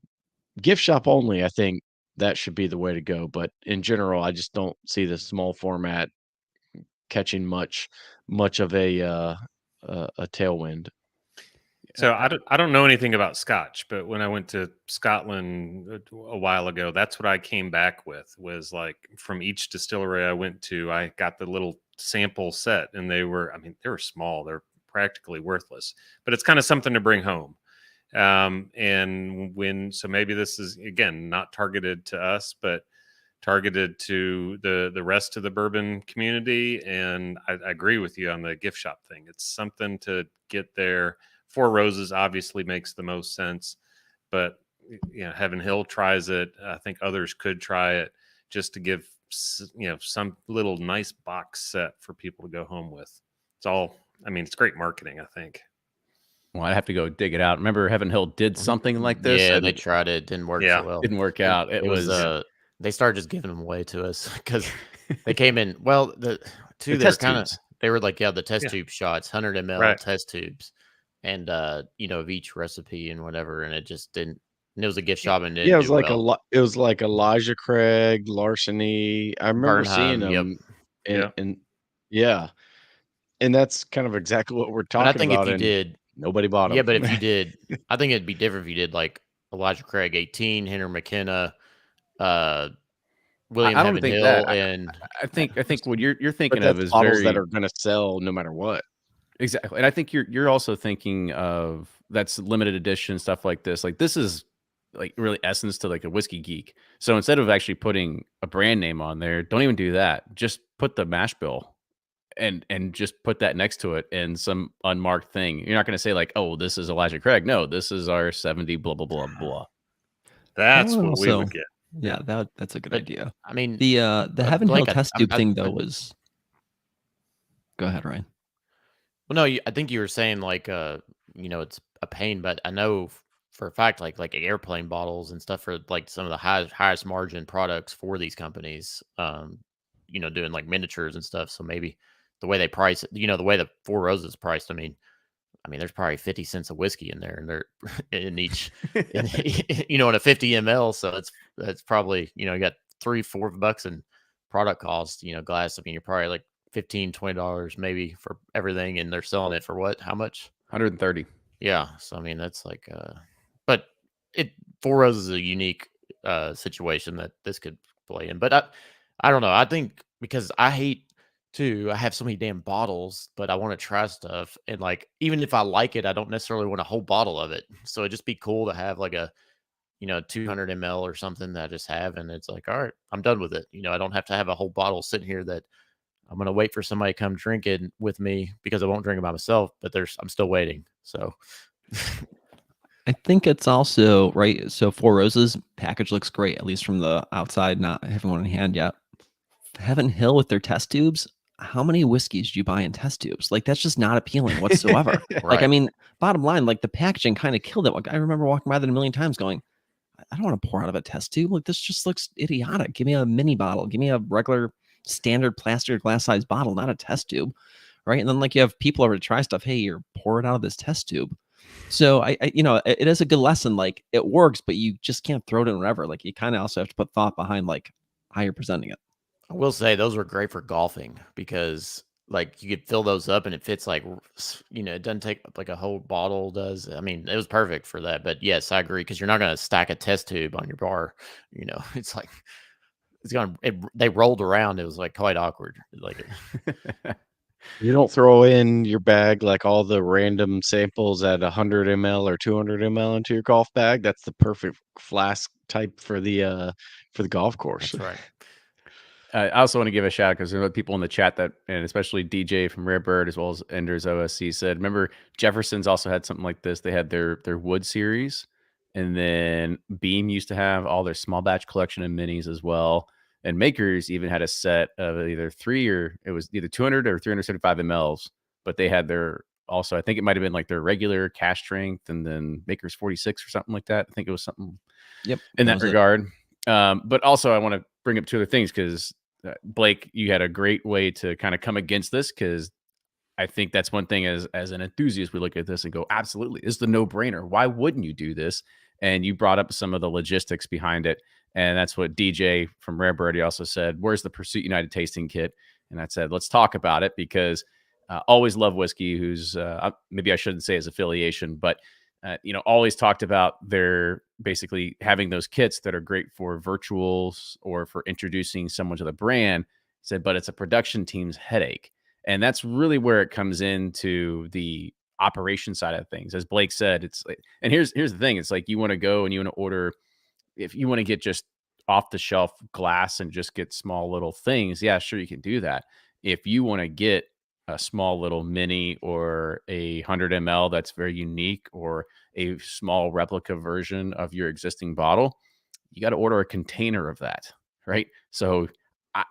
gift shop only, I think that should be the way to go. But in general, I just don't see the small format catching much of a tailwind. So I don't know anything about Scotch, but when I went to Scotland a while ago, that's what I came back with was like from each distillery I went to, I got the little sample set and they were small. They're practically worthless, but it's kind of something to bring home. So maybe this is again, not targeted to us, but targeted to the rest of the bourbon community. And I agree with you on the gift shop thing. It's something to get there. Four Roses obviously makes the most sense, but Heaven Hill tries it. I think others could try it just to give some little nice box set for people to go home with. It's all. I mean, it's great marketing, I think. Well, I have to go dig it out. Remember, Heaven Hill did something like this. Yeah, I they think tried it. Didn't work Yeah. so well. didn't work out. It was They started just giving them away to us because they came in. Well, they're test kind of tubes. they were like the test Yeah. tube shots, 100 ml Right. test tubes, and of each recipe and whatever, and it just didn't. And it was a gift shop and Yeah, didn't it was do like well. it was like Elijah Craig, Larceny. I remember seeing Bernheim, yep. them, Yeah. and yeah, and that's kind of exactly what we're But I talking think if about. you And did, nobody bought yeah, them. but if you did, I think it'd be different if you did like Elijah Craig 18, Henry McKenna, uh, William I don't Heaven think that. Hill, and I think what you're But thinking of that's is bottles that very are going to sell no matter what. exactly, and I think you're also thinking of that's limited edition stuff like this. Like this is like really essence to like a whiskey geek. So instead of actually putting a brand name on there, don't even do that. Just put the mash bill and just put that next to it in some unmarked thing. You're not going to say like, oh, this is Elijah Craig. No, this is our 70 blah blah blah blah. That's would what we also- would get. Yeah, that's a good But, idea. I mean, The Heaven Hill Blake, test tube thing though was. Go ahead, Ryan. well, no, I think you were saying like it's a pain, but I know for a fact like airplane bottles and stuff for like some of the highest margin products for these companies, doing like miniatures and stuff. So maybe the way they price it, the way the Four Roses priced, I mean, there's probably 50 cents of whiskey in there, and they're in each, in a 50 ml. So that's probably, you got $3-4 in product cost, glass. I mean, you're probably like $15-20 maybe for everything, and they're selling it for what? How much? 130. Yeah. So I mean, that's like, but Four Roses is a unique situation that this could play in. But I don't know. I think because I hate too. I have so many damn bottles, but I want to try stuff. And like, even if I like it, I don't necessarily want a whole bottle of it. So it'd just be cool to have like a, 200 ml or something that I just have. And it's like, all right, I'm done with it. I don't have to have a whole bottle sitting here that I'm going to wait for somebody to come drink it with me because I won't drink it by myself, but I'm still waiting. So I think it's also right. So Four Roses package looks great, at least from the outside. Not having one in hand yet. Heaven Hill with their test tubes. How many whiskeys do you buy in test tubes? Like that's just not appealing whatsoever. Like I Right. mean, bottom line, like the packaging kind of killed it. Like I remember walking by that a million times, going, I don't want to pour out of a test tube. Like this just looks idiotic. Give me a mini bottle. Give me a regular standard plastic or glass size bottle, not a test tube, right? And then like you have people over to try stuff. Hey, you're pour it out of this test tube. So it is a good lesson. Like it works, but you just can't throw it in wherever. Like you kind of also have to put thought behind like how you're presenting it. I will say those were great for golfing because like you could fill those up and it fits like, it doesn't take up like a whole bottle does. I mean, it was perfect for that. But yes, I agree because you're not going to stack a test tube on your bar. It's like, they rolled around. It was like quite awkward. Like, You don't throw in your bag like all the random samples at 100 ml or 200 ml into your golf bag. That's the perfect flask type for the golf course. that's right. I also want to give a shout out because there are people in the chat that, and especially DJ from Rare Bird as well as Enders OSC said, remember Jefferson's also had something like this. They had their wood series, and then Beam used to have all their small batch collection of minis as well. And Makers even had a set of either 200 or 375 mLs, but they had their also, I think it might have been like their regular cash strength and then Makers 46 or something like that. I think it was something in that regard. But also I want to bring up two other things because Blake, you had a great way to kind of come against this because I think that's one thing as an enthusiast, we look at this and go, absolutely, this is the no-brainer. Why wouldn't you do this? And you brought up some of the logistics behind it. And that's what DJ from Rare Bird, he also said, where's the Pursuit United tasting kit? And I said, let's talk about it because always love whiskey, who's maybe I shouldn't say his affiliation, but always talked about their basically having those kits that are great for virtuals or for introducing someone to the brand. He said, but it's a production team's headache. And that's really where it comes into the operation side of things. As Blake said, it's like, and here's the thing. It's like you want to go and you want to order, if you want to get just off the shelf glass and just get small little things. Yeah, sure. You can do that. If you want to get a small little mini or 100 ml that's very unique or a small replica version of your existing bottle, you got to order a container of that. Right. So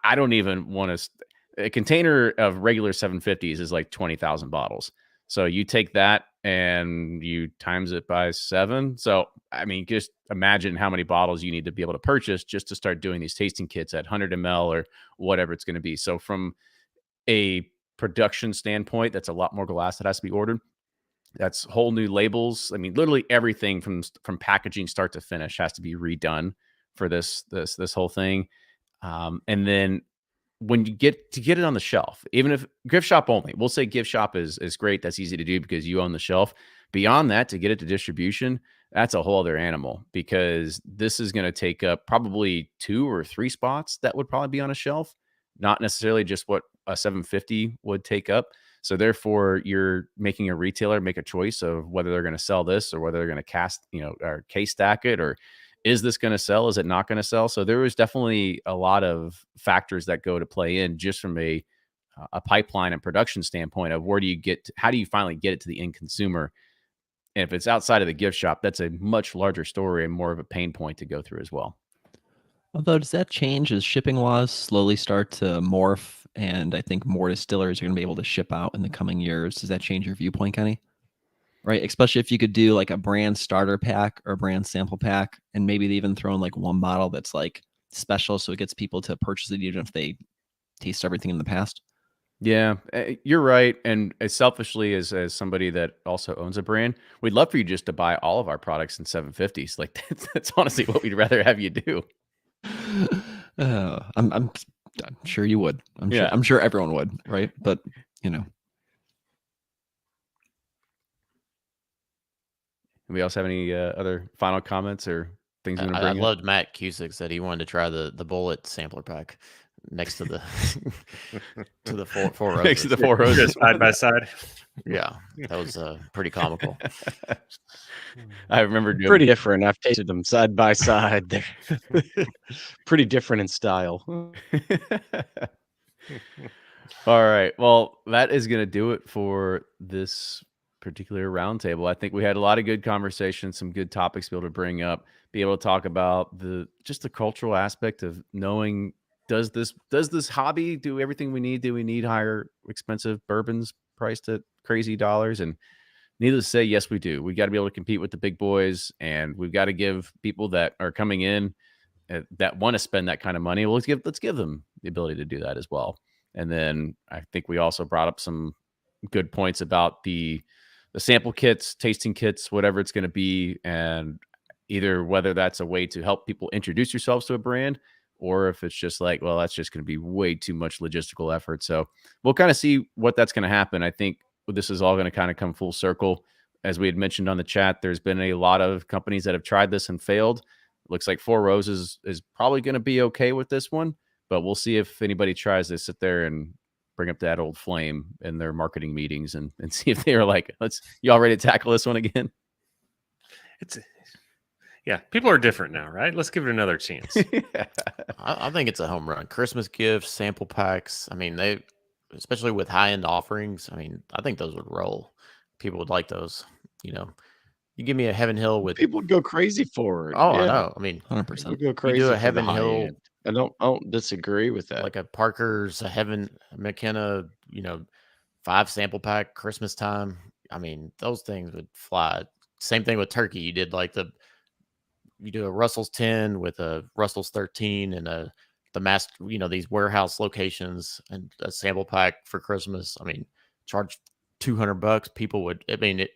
I don't even want to, a container of regular 750s is like 20,000 bottles. So you take that and you times it by 7. So, I mean, just imagine how many bottles you need to be able to purchase just to start doing these tasting kits at 100 ml or whatever it's going to be. So from a production standpoint, that's a lot more glass that has to be ordered. That's whole new labels. I mean, literally everything from packaging start to finish has to be redone for this whole thing. And then when you get it on the shelf, even if gift shop only, we'll say gift shop is great. That's easy to do because you own the shelf. Beyond that, to get it to distribution, that's a whole other animal because this is going to take up probably 2 or 3 spots that would probably be on a shelf, not necessarily just what a 750 would take up. So therefore, you're making a retailer make a choice of whether they're going to sell this or whether they're going to or case stack it, or is this going to sell? Is it not going to sell? So there was definitely a lot of factors that go to play in just from a pipeline and production standpoint of where do you get, how do you finally get it to the end consumer? And if it's outside of the gift shop, that's a much larger story and more of a pain point to go through as well. Although, does that change as shipping laws slowly start to morph? And I think more distilleries are going to be able to ship out in the coming years. Does that change your viewpoint, Kenny? Right, especially if you could do like a brand starter pack or a brand sample pack, and maybe they even throw in like one bottle that's like special, so it gets people to purchase it even if they taste everything in the past. Yeah, you're right. And as selfishly as somebody that also owns a brand, we'd love for you just to buy all of our products in 750s. Like that's honestly what we'd rather have you do. I'm sure you would. I'm sure everyone would, right? But we also have any other final comments or things you want to bring I up? loved Matt Cusick said he wanted to try the bullet sampler pack. next to the to the four roses. Next to the Four Roses. Just side by side. Yeah, that was pretty comical. I remember doing Pretty different. I've tasted them side by side. They're pretty different in style. All right. Well, that is going to do it for this particular roundtable. I think we had a lot of good conversations, some good topics to be able to bring up, be able to talk about the cultural aspect of knowing, does this hobby do everything we need? Do we need higher expensive bourbons priced at crazy dollars? And needless to say, yes, we do. We got to be able to compete with the big boys, and we've got to give people that are coming in that want to spend that kind of money. Well, let's give them the ability to do that as well. And then I think we also brought up some good points about the sample kits, tasting kits, whatever it's going to be, and either whether that's a way to help people introduce yourselves to a brand, or if it's just like, well, that's just going to be way too much logistical effort. So we'll kind of see what that's going to happen. I think this is all going to kind of come full circle. As we had mentioned on the chat, there's been a lot of companies that have tried this and failed. Looks like Four Roses is probably going to be okay with this one, but we'll see if anybody tries to sit there and bring up that old flame in their marketing meetings and see if they're like, y'all ready to tackle this one again? Yeah, people are different now, right? Let's give it another chance. I think it's a home run. Christmas gifts, sample packs. I mean, they, especially with high-end offerings, I mean, I think those would roll. People would like those. You know, you give me a Heaven Hill with People would go crazy for it. Oh, yeah. I know. I mean, 100%. People would go crazy. you do a for the Heaven high Hill, end. I don't disagree with that. like a Parker's, a Heaven McKenna, 5 sample pack Christmas time. I mean, those things would fly. Same thing with turkey. You did like you do a Russell's 10 with a Russell's 13 and the master, these warehouse locations and a sample pack for Christmas. I mean, charge $200. People would, I mean,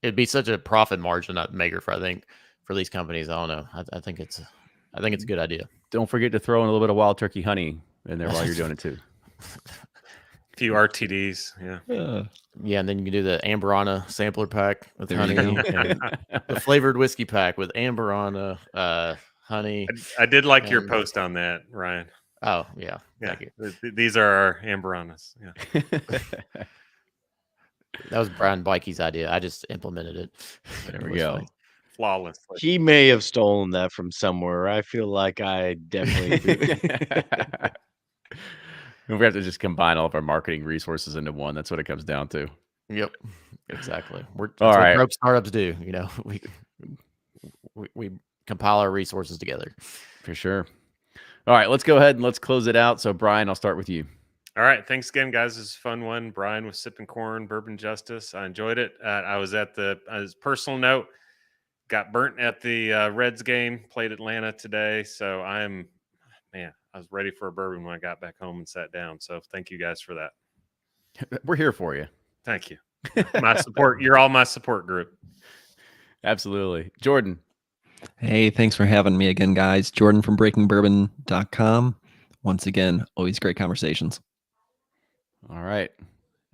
it'd be such a profit margin maker for these companies. I don't know. I think it's a good idea. Don't forget to throw in a little bit of wild turkey honey in there while you're doing it too. A few RTDs, yeah. Yeah, and then you can do the Amberana sampler pack with There you honey, go. and the flavored whiskey pack with Amberana, honey. I did like your And- post on that, Ryan. Oh yeah, Yeah, thank you. these are our Amberanas. Yeah. That was Brian Bikey's idea. I just implemented it. There It we was go. funny. Flawlessly. He may have stolen that from somewhere. I feel like I definitely. We have to just combine all of our marketing resources into one. That's what it comes down to. Yep, exactly. That's All what right. broke startups do. We compile our resources together. For sure. All right, let's go ahead and let's close it out. So, Brian, I'll start with you. All right. Thanks again, guys. This is a fun one. Brian was sipping corn, bourbon justice. I enjoyed it. I was as personal note, got burnt at the Reds game, played Atlanta today. So I was ready for a bourbon when I got back home and sat down. So thank you guys for that. We're here for you. Thank you. My support. You're all my support group. Absolutely. Jordan. Hey, thanks for having me again, guys. Jordan from breakingbourbon.com. Once again, always great conversations. All right.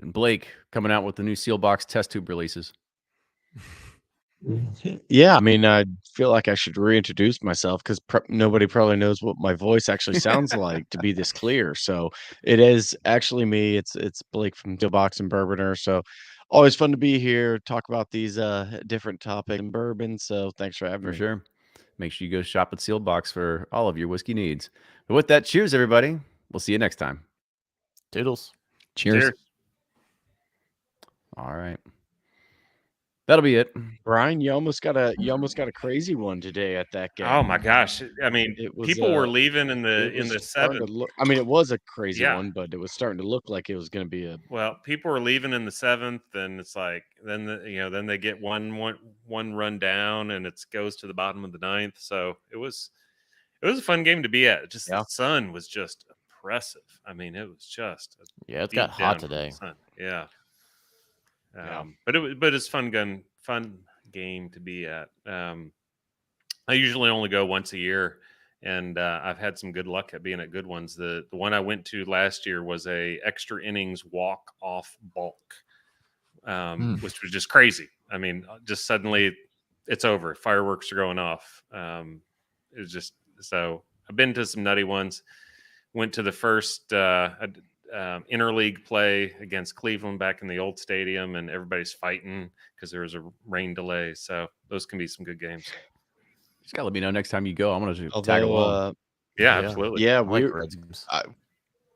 And Blake coming out with the new Seal Box test tube releases. Yeah, I mean, I feel like I should reintroduce myself because nobody probably knows what my voice actually sounds like to be this clear. So it is actually me. It's Blake from Steelbox and Bourboner. So always fun to be here, talk about these different topics and bourbon. So thanks for having For me. sure. Make sure you go shop at Seal Box for all of your whiskey needs. But with that, cheers, everybody. We'll see you next time. Toodles. Cheers. Cheers. All right. That'll be it. Brian, you almost got a crazy one today at that game. Oh my gosh. I mean, It was, people were leaving in It the was starting to 7th. look- I mean, it was a crazy Yeah. one, but it was starting to look like it was going to be a. Well, people were leaving in the 7th, and it's like then then they get one run down, and it goes to the bottom of the 9th. So it was a fun game to be at. Just Yeah. the sun was just oppressive. I mean, it was just Yeah, it beat got hot down from the today. sun. Yeah. Yeah. But it's fun game to be at. I usually only go once a year, and I've had some good luck at being at good ones. The one I went to last year was a extra innings walk off bulk, which was just crazy. I mean, just suddenly it's over. Fireworks are going off. It was just so I've been to some nutty ones, went to the first interleague play against Cleveland back in the old stadium, and everybody's fighting because there was a rain delay. So those can be some good games. Just gotta let me know next time you go. I'm gonna tag along. Although, Yeah, absolutely. yeah, I like the Reds games. I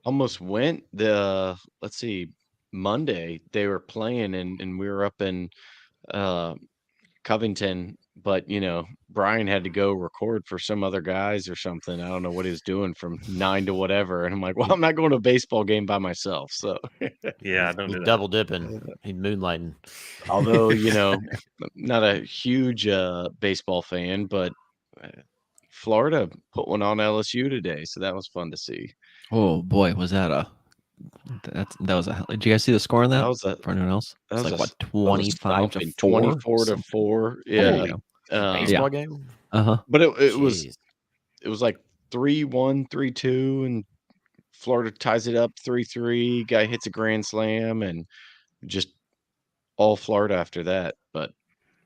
almost went the let's see, Monday they were playing and we were up in Covington, but Brian had to go record for some other guys or something. I don't know what he was doing from 9 to whatever. And I'm like, well, I'm not going to a baseball game by myself. So Yeah, don't do He's that. double dipping. He's moonlighting. although, not a huge baseball fan, but Florida put one on LSU today, so that was fun to see. Oh boy, was that that was a. Did you guys see the score on that? That was a For anyone else? that It's was like a what, that was a 25 to stomping, 4? 24 to 4. Yeah. Baseball game? Uh-huh. But it was Jeez. like 3-1, 3-2, and Florida ties it up 3-3. Guy hits a grand slam, and just all Florida after that. But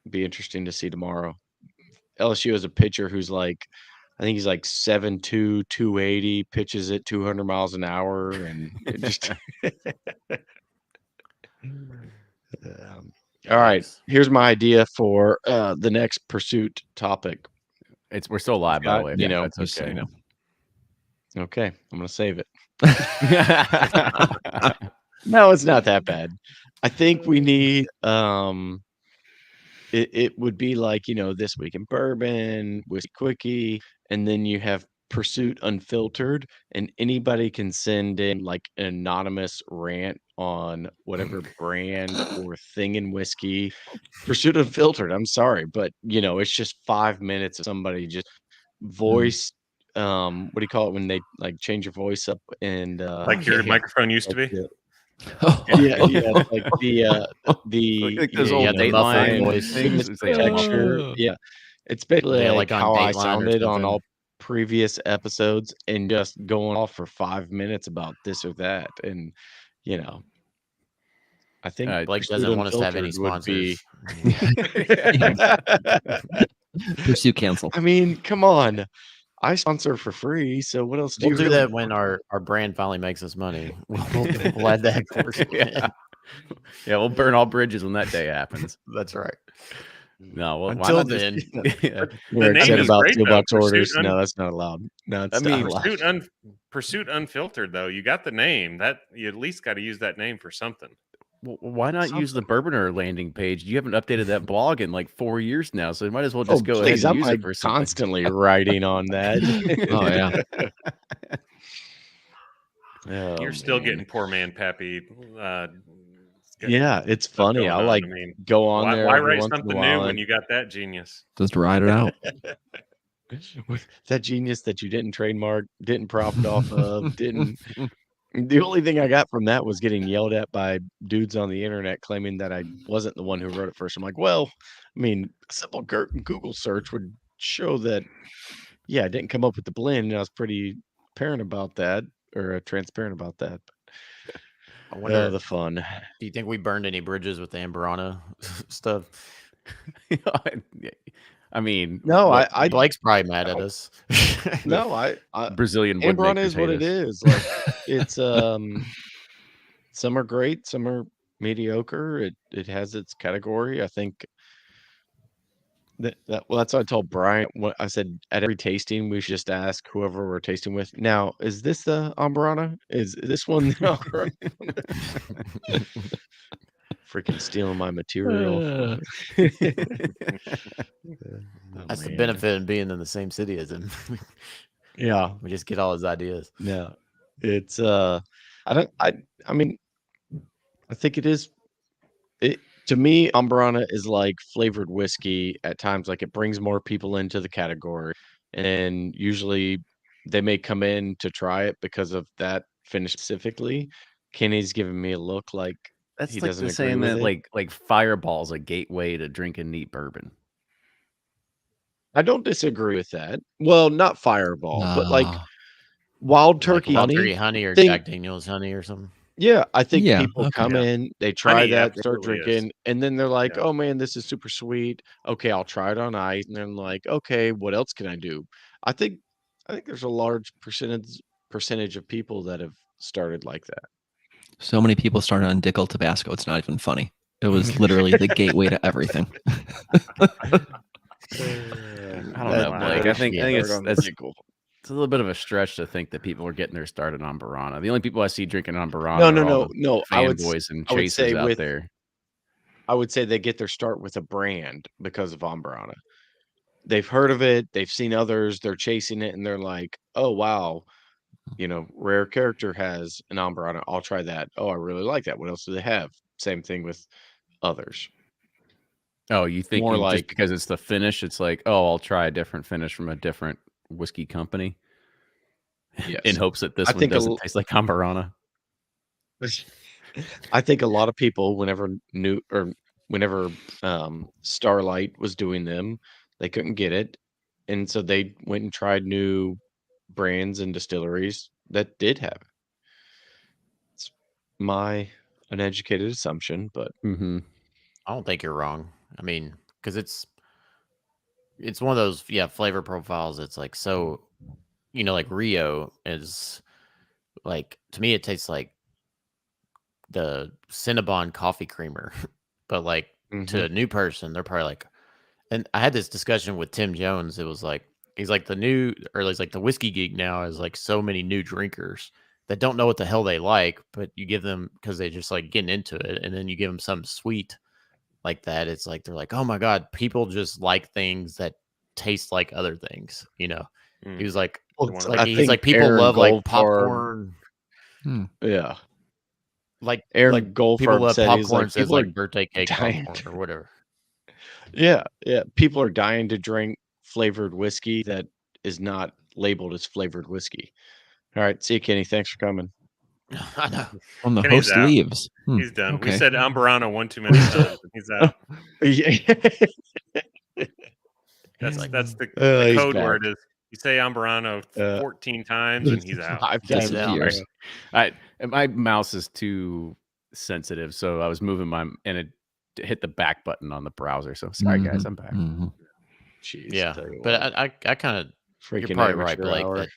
be interesting to see tomorrow. LSU has a pitcher who's like, I think he's like 7'2", 280, pitches at 200 miles an hour, and it just. All right, Nice. here's my idea for the next pursuit topic. We're still live, by the way. you if know, that's Just so okay. you know. Okay, I'm gonna save it. No, it's not that bad. I think we need it would be like, this week in bourbon, whiskey quickie, and then you have Pursuit Unfiltered, and anybody can send in like an anonymous rant on whatever brand or thing in whiskey. Pursuit Unfiltered, I'm sorry, but it's just 5 minutes of somebody just voice what do you call it when they like change your voice up and Like your microphone used to be. yeah, it's like the Like those yeah, old yeah, the muffled Dateline voice. things. It's like, texture. Yeah, it's basically Yeah, like like on how I Dateline or sounded on something. all previous episodes and just going off for 5 minutes about this or that. And I think Blake Pursuit doesn't want us to have any Unfiltered would be. sponsors. Pursuit cancel. I mean, come on. I sponsor for free, so what else do We'll you do really that when our brand finally makes us money. We'll add that portion. yeah. Yeah, we'll burn all bridges when that day happens. That's right. No, well, why Until not just- then, yeah. We're name excited is about great, $2 though. orders. Pursuit No, that's not allowed. No, it's I mean, not allowed. Pursuit Unfiltered, though. You got the name. That you at least got to use that name for something. Well, why not use the Bourboner landing page? You haven't updated that blog in like 4 years now, so you might as well just go please, ahead and I'm use like it for something. constantly writing on that. Oh yeah. Oh, You're still man. getting poor man Pappy. Yeah, it's stuff funny. going I on. like I mean, go on there why every write once in a something while new when and you got that genius? Just ride it out. that genius that you didn't trademark, didn't profit off of, didn't. The only thing I got from that was getting yelled at by dudes on the internet claiming that I wasn't the one who wrote it first. I'm like, well, I mean, a simple Google search would show that, yeah, I didn't come up with the blend, and I was pretty apparent about that, or transparent about that. I wonder. The fun. Do you think we burned any bridges with the Amberana stuff? I mean, No, what, I Blake's probably mad at us. no, I Brazilian would Amberana make is what it potatoes. is. Like it's some are great, some are mediocre. It has its category. I think well, that's what I told Brian. What I said at every tasting, we should just ask whoever we're tasting with. Now, is this the Amberana? Is this one the Amberana? Freaking stealing my material. That's the benefit of being in the same city as him. Yeah, We just get all his ideas. no, it's I mean, I think it is. To me, Amberana is like flavored whiskey at times. Like it brings more people into the category, and usually they may come in to try it because of that finish specifically. Kenny's giving me a look like That's he like doesn't the agree saying with that it. like Fireball's a gateway to drinking neat bourbon. I don't disagree with that. Well, not Fireball, but like Ah. Wild Turkey Like Wild Honey. Turkey Honey or thing- Jack Daniel's Honey or something. Yeah, I think Yeah, people okay. come Yeah. in, they try Honey that, start absolutely is. drinking, and then they're like, Yeah. "Oh man, this is super sweet. Okay, I'll try it on ice." And then like, "Okay, what else can I do?" I think there's a large percentage of people that have started like that. So many people started on Dickel Tabasco. It's not even funny. It was literally the gateway to everything. I don't know, Blake. I think it's a little bit of a stretch to think that people are getting their started on Burana. The only people I see drinking on Burana are all the fanboys and chasers out there. I would say they get their start with a brand because of Ambarana. They've heard of it, they've seen others, they're chasing it, and they're like, "Oh wow, Rare Character has an Ambarana. I'll try that. Oh, I really like that. What else do they have?" Same thing with others. Oh, you think More just like- because it's the finish, it's like, oh, I'll try a different finish from a different whiskey company Yes. in hopes that this I one think doesn't taste like Ambarana. I think a lot of people, whenever Starlight was doing them, they couldn't get it, and so they went and tried new brands and distilleries that did have it. It's my uneducated assumption, but Mm-hmm. I don't think you're wrong. I mean, because it's one of those flavor profiles. It's like so, like Rio is like, to me it tastes like the Cinnabon coffee creamer, but like to a new person, they're probably like. And I had this discussion with Tim Jones. It was like he's like the whiskey geek now is like so many new drinkers that don't know what the hell they like, but you give them because they just like getting into it, and then you give them something sweet like that. It's like they're like, oh my god, people just like things that taste like other things. He was like, he's like people Aaron love like Goldfarb- popcorn. yeah, Like Aaron people Goldfarb love said he's popcorn like, says people are like birthday cake dying popcorn or whatever. Yeah, people are dying to drink flavored whiskey that is not labeled as flavored whiskey. All right, see you, Kenny. Thanks for coming. I know. When the Kenny's host out. leaves. He's done. We okay. said Ambarana one too many times. And he's out. That's the He's code back. word is you say Ambarano 14 times and he's out. 5 times out. Disappears. My mouse is too sensitive, so I was moving and it hit the back button on the browser. So sorry, guys, I'm back. Jeez, Yeah, tell you but what. I kind of Freaking you're probably right, amateur Blake. hour. That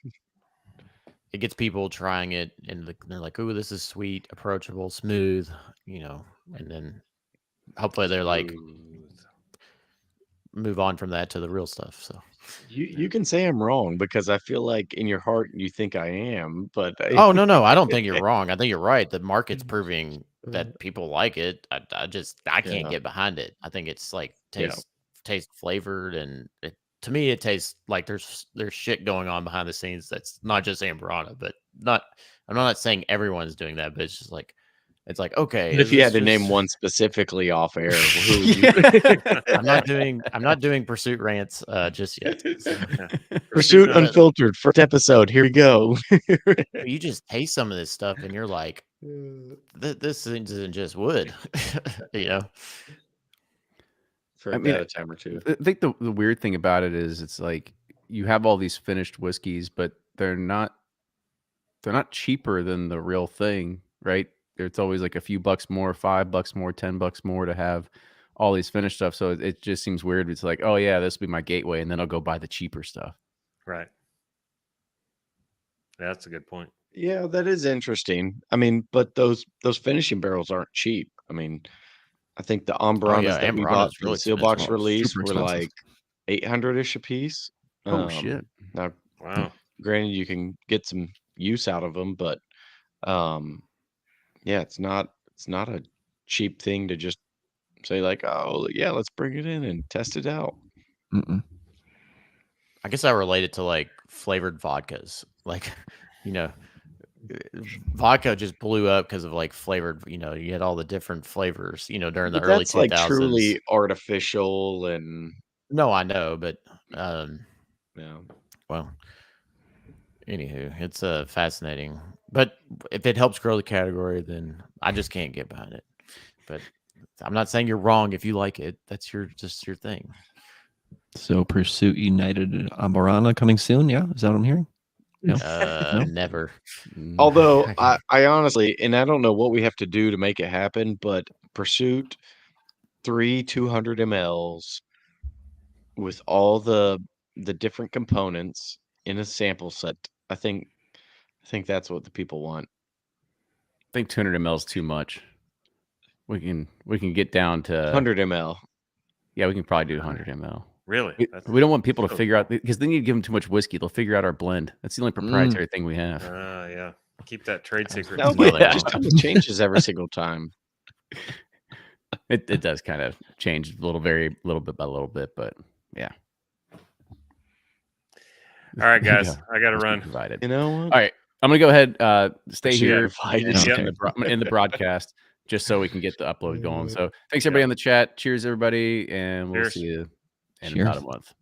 it gets people trying it, and they're like, "Ooh, this is sweet, approachable, smooth," and then hopefully they're like move on from that to the real stuff. So You can say I'm wrong because I feel like in your heart you think I am, but oh no, I don't think you're wrong. I think you're right. The market's proving that people like it. I can't Yeah. get behind it. I think it's like taste flavored, and to me it tastes like there's shit going on behind the scenes that's not just Ambarana, but I'm not saying everyone's doing that, but it's just like okay. But if you had to name one specifically off air, who would you? I'm not doing Pursuit rants just yet. So. Pursuit Unfiltered, first episode. Here we go. You just taste some of this stuff and you're like, this isn't just wood, For I mean, a time or two. I think the weird thing about it is it's like you have all these finished whiskeys, but they're not cheaper than the real thing, right? It's always like a few bucks more, $5 more, $10 more to have all these finished stuff. So it just seems weird. It's like, oh yeah, this will be my gateway, and then I'll go buy the cheaper stuff. Right. That's a good point. Yeah, that is interesting. I mean, but those finishing barrels aren't cheap. I mean, I think the Ambaranas that we bought for the seal box release were like 800-ish a piece. Oh shit! Now, wow. Granted, you can get some use out of them, but yeah, it's not a cheap thing to just say like, oh yeah, let's bring it in and test it out. I guess I relate it to like flavored vodkas, like vodka just blew up because of like flavored. You had all the different flavors, during the early 2000s. Like truly artificial and. No, I know, but yeah. Well, anywho, it's fascinating. But if it helps grow the category, then I just can't get behind it. But I'm not saying you're wrong if you like it. That's just your thing. So Pursuit United Ambarana coming soon, yeah? Is that what I'm hearing? No? Never. Although I honestly, and I don't know what we have to do to make it happen, but Pursuit 3 200 mLs with all the different components in a sample set. I think I think that's what the people want. I think 200 ml is too much. We can get down to 100 ml. Yeah, we can probably do 100 ml. Really? We don't want people to so figure out, because then you give them too much whiskey. They'll figure out our blend. That's the only proprietary thing we have. Yeah. Keep that trade secret. No, but but just it changes every single time. It does kind of change a little bit by little bit, but yeah. All right, guys, Yeah. I got to run. Provided. You know what? All right, I'm gonna go ahead. Stay She got here invited. in the broadcast, just so we can get the upload going. So thanks everybody in the chat. Cheers, everybody, and we'll Cheers. see you in Cheers. about a month.